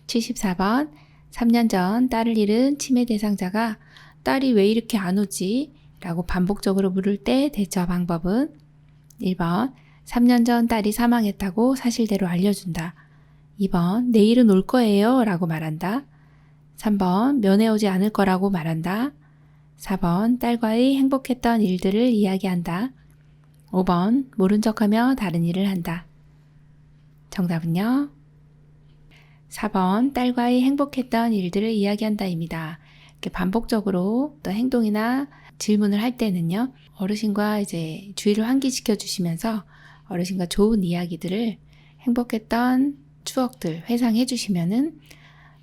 74번 3년 전 딸을 잃은 치매 대상자가 딸이 왜 이렇게 안 오지? 라고 반복적으로 물을 때 대처 방법은 1번 3년 전 딸이 사망했다고 사실대로 알려준다. 2번 내일은 올 거예요 라고 말한다. 3번 면회 오지 않을 거라고 말한다. 4번 딸과의 행복했던 일들을 이야기한다. 5번 모른 척하며 다른 일을 한다. 정답은요? 4번 딸과의 행복했던 일들을 이야기한다입니다. 이렇게 반복적으로 또 행동이나 질문을 할 때는요. 어르신과 이제 주의를 환기시켜 주시면서 어르신과 좋은 이야기들을 행복했던 추억들 회상해 주시면은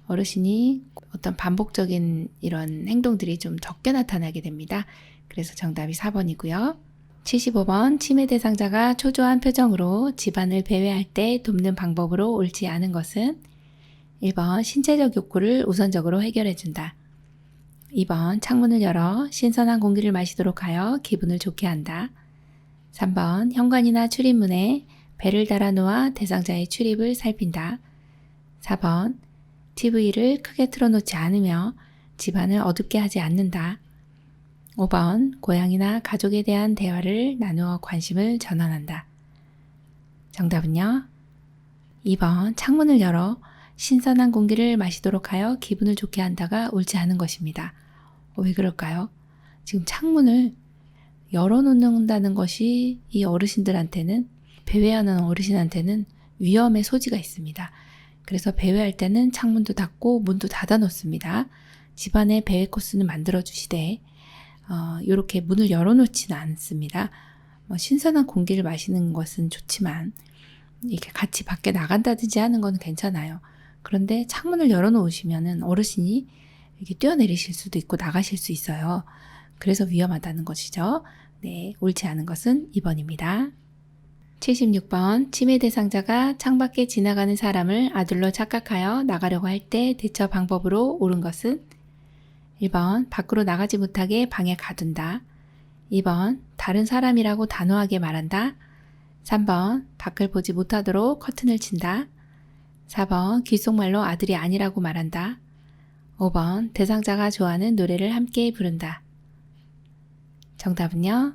어르신이 어떤 반복적인 이런 행동들이 좀 적게 나타나게 됩니다. 그래서 정답이 4번이고요. 75번 치매 대상자가 초조한 표정으로 집안을 배회할 때 돕는 방법으로 옳지 않은 것은 1번 신체적 욕구를 우선적으로 해결해준다. 2번 창문을 열어 신선한 공기를 마시도록 하여 기분을 좋게 한다. 3번 현관이나 출입문에 벨을 달아 놓아 대상자의 출입을 살핀다. 4번 TV를 크게 틀어놓지 않으며 집안을 어둡게 하지 않는다. 5번 고양이나 가족에 대한 대화를 나누어 관심을 전환한다. 정답은요? 2번 창문을 열어 신선한 공기를 마시도록 하여 기분을 좋게 한다가 옳지 않은 것입니다. 왜 그럴까요? 지금 창문을 열어놓는다는 것이 이 어르신들한테는 배회하는 어르신한테는 위험의 소지가 있습니다. 그래서 배회할 때는 창문도 닫고 문도 닫아 놓습니다. 집안에 배회 코스는 만들어 주시되 이렇게 문을 열어놓지는 않습니다. 신선한 공기를 마시는 것은 좋지만 이렇게 같이 밖에 나간다든지 하는 건 괜찮아요. 그런데 창문을 열어놓으시면은 어르신이 이렇게 뛰어내리실 수도 있고 나가실 수 있어요. 그래서 위험하다는 것이죠. 네, 옳지 않은 것은 2번입니다. 76번 치매 대상자가 창밖에 지나가는 사람을 아들로 착각하여 나가려고 할 때 대처 방법으로 옳은 것은 1번 밖으로 나가지 못하게 방에 가둔다. 2번 다른 사람이라고 단호하게 말한다. 3번 밖을 보지 못하도록 커튼을 친다. 4번 귓속말로 아들이 아니라고 말한다. 5번 대상자가 좋아하는 노래를 함께 부른다. 정답은요?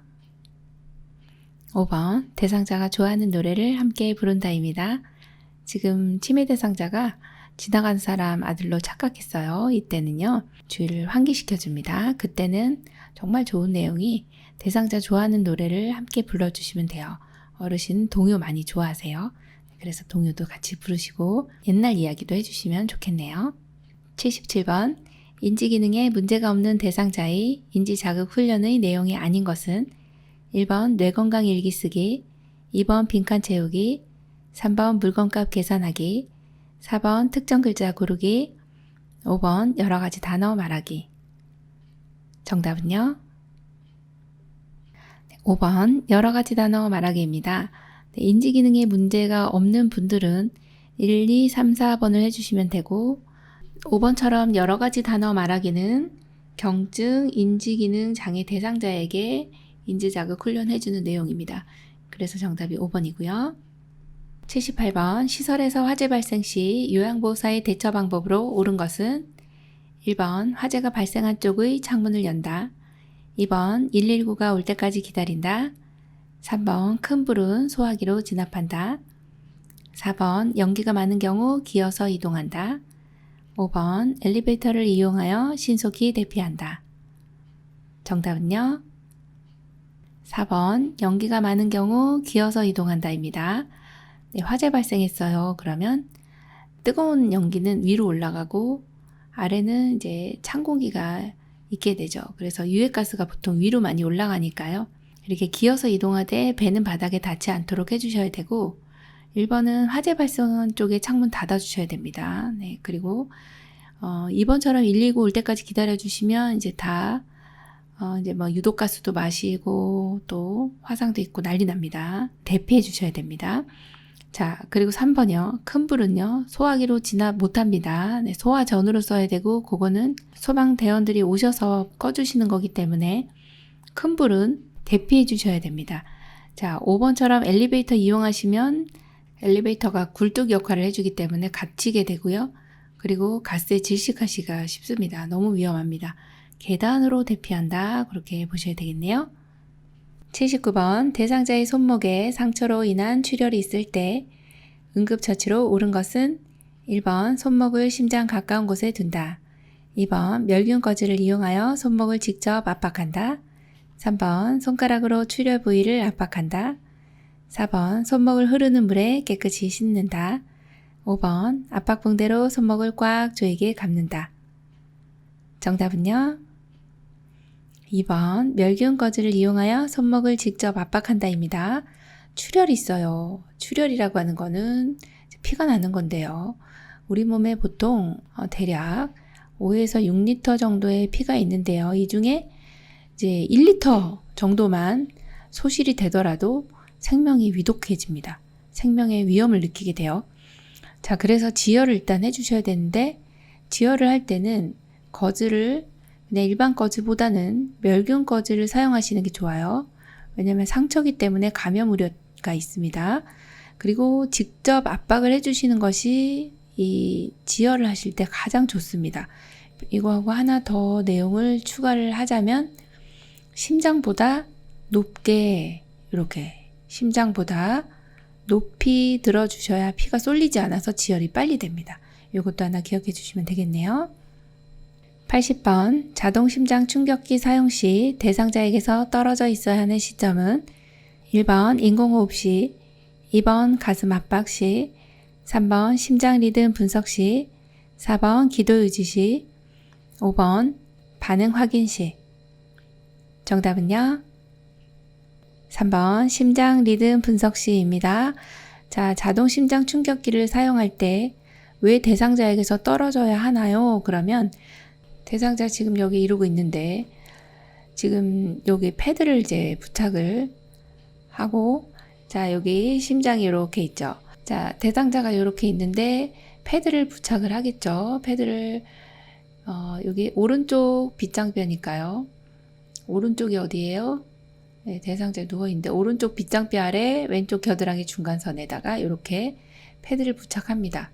5번 대상자가 좋아하는 노래를 함께 부른다입니다. 지금 치매 대상자가 지나간 사람 아들로 착각했어요. 이때는요, 주의를 환기시켜줍니다. 그때는 정말 좋은 내용이 대상자 좋아하는 노래를 함께 불러주시면 돼요. 어르신 동요 많이 좋아하세요. 그래서 동요도 같이 부르시고 옛날 이야기도 해주시면 좋겠네요. 77번 인지기능에 문제가 없는 대상자의 인지자극 훈련의 내용이 아닌 것은 1번 뇌건강 일기 쓰기, 2번 빈칸 채우기, 3번 물건값 계산하기, 4번 특정 글자 고르기, 5번 여러 가지 단어 말하기. 정답은요? 5번 여러 가지 단어 말하기입니다. 인지기능에 문제가 없는 분들은 1, 2, 3, 4번을 해주시면 되고 5번처럼 여러 가지 단어 말하기는 경증, 인지기능 장애 대상자에게 인지자극 훈련해주는 내용입니다. 그래서 정답이 5번이고요. 78번 시설에서 화재 발생 시 요양보호사의 대처 방법으로 옳은 것은 1번 화재가 발생한 쪽의 창문을 연다. 2번 119가 올 때까지 기다린다. 3번 큰 불은 소화기로 진압한다. 4번 연기가 많은 경우 기어서 이동한다. 5번 엘리베이터를 이용하여 신속히 대피한다. 정답은요? 4번 연기가 많은 경우 기어서 이동한다입니다. 네, 화재 발생했어요. 그러면 뜨거운 연기는 위로 올라가고 아래는 이제 찬 공기가 있게 되죠. 그래서 유해가스가 보통 위로 많이 올라가니까요. 이렇게 기어서 이동하되 배는 바닥에 닿지 않도록 해주셔야 되고 1번은 화재 발생한 쪽에 창문 닫아주셔야 됩니다. 네, 그리고 2번처럼 119 올 때까지 기다려주시면 이제 다 이제 뭐 유독가스도 마시고 또 화상도 있고 난리 납니다. 대피해 주셔야 됩니다. 자, 그리고 3번이요. 큰 불은요, 소화기로 진압 못합니다. 네, 소화전으로 써야 되고, 그거는 소방대원들이 오셔서 꺼주시는 거기 때문에 큰 불은 대피해 주셔야 됩니다. 자, 5번처럼 엘리베이터 이용하시면 엘리베이터가 굴뚝 역할을 해주기 때문에 갇히게 되고요. 그리고 가스에 질식하시기가 쉽습니다. 너무 위험합니다. 계단으로 대피한다. 그렇게 보셔야 되겠네요. 79번 대상자의 손목에 상처로 인한 출혈이 있을 때 응급처치로 옳은 것은 1번 손목을 심장 가까운 곳에 둔다. 2번 멸균 거즈를 이용하여 손목을 직접 압박한다. 3번 손가락으로 출혈 부위를 압박한다. 4번 손목을 흐르는 물에 깨끗이 씻는다. 5번 압박붕대로 손목을 꽉 조이게 감는다. 정답은요? 2번 멸균 거즈를 이용하여 손목을 직접 압박한다입니다. 출혈이 있어요. 출혈이라고 하는 거는 피가 나는 건데요. 우리 몸에 보통 대략 5에서 6리터 정도의 피가 있는데요. 이 중에 이제 1리터 정도만 소실이 되더라도 생명이 위독해집니다. 생명의 위험을 느끼게 돼요. 자, 그래서 지혈을 일단 해주셔야 되는데 지혈을 할 때는 거즈를 그냥 일반 거즈보다는 멸균 거즈를 사용하시는 게 좋아요. 왜냐하면 상처기 때문에 감염 우려가 있습니다. 그리고 직접 압박을 해주시는 것이 이 지혈을 하실 때 가장 좋습니다. 이거하고 하나 더 내용을 추가를 하자면 심장보다 높게 이렇게 심장보다 높이 들어주셔야 피가 쏠리지 않아서 지혈이 빨리 됩니다. 이것도 하나 기억해 주시면 되겠네요. 80번 자동심장 충격기 사용 시 대상자에게서 떨어져 있어야 하는 시점은 1번 인공호흡 시, 2번 가슴 압박 시, 3번 심장 리듬 분석 시, 4번 기도 유지 시, 5번 반응 확인 시. 정답은요? 3번 심장 리듬 분석 시입니다. 자, 자동 심장 충격기를 사용할 때 왜 대상자에게서 떨어져야 하나요? 그러면 대상자 지금 여기 이러고 있는데 지금 여기 패드를 이제 부착을 하고 자, 여기 심장이 이렇게 있죠. 자, 대상자가 이렇게 있는데 패드를 부착을 하겠죠. 패드를 여기 오른쪽 빗장뼈니까요. 오른쪽이 어디예요? 네, 대상자에 누워있는데 오른쪽 빗장뼈 아래 왼쪽 겨드랑이 중간선에다가 이렇게 패드를 부착합니다.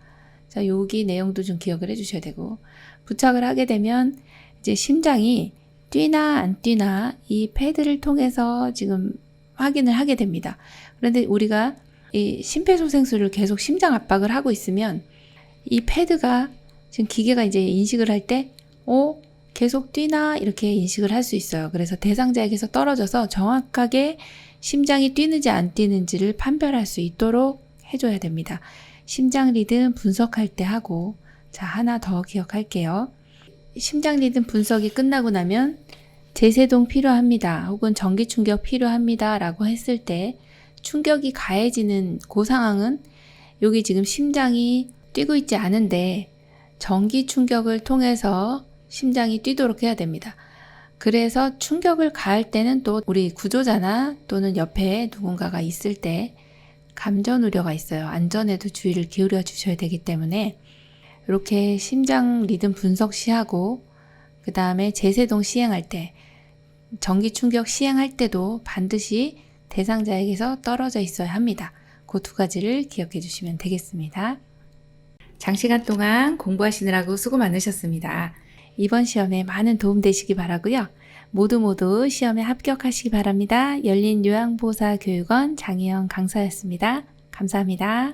자, 여기 내용도 좀 기억을 해주셔야 되고, 부착을 하게 되면 이제 심장이 뛰나 안 뛰나 이 패드를 통해서 지금 확인을 하게 됩니다. 그런데 우리가 이 심폐소생술을 계속 심장 압박을 하고 있으면 이 패드가 지금 기계가 이제 인식을 할 때 계속 뛰나 이렇게 인식을 할 수 있어요. 그래서 대상자에게서 떨어져서 정확하게 심장이 뛰는지 안 뛰는지를 판별할 수 있도록 해줘야 됩니다. 심장 리듬 분석할 때 하고, 자, 하나 더 기억할게요. 심장 리듬 분석이 끝나고 나면 제세동 필요합니다. 혹은 전기 충격 필요합니다. 라고 했을 때 충격이 가해지는 그 상황은 여기 지금 심장이 뛰고 있지 않은데 전기 충격을 통해서 심장이 뛰도록 해야 됩니다. 그래서 충격을 가할 때는 또 우리 구조자나 또는 옆에 누군가가 있을 때 감전 우려가 있어요. 안전에도 주의를 기울여 주셔야 되기 때문에 이렇게 심장 리듬 분석 시하고 그 다음에 제세동 시행할 때, 전기 충격 시행할 때도 반드시 대상자에게서 떨어져 있어야 합니다. 그 두 가지를 기억해 주시면 되겠습니다. 장시간 동안 공부하시느라고 수고 많으셨습니다. 이번 시험에 많은 도움 되시기 바라고요. 모두 시험에 합격하시기 바랍니다. 열린요양보호사교육원 장혜영 강사였습니다. 감사합니다.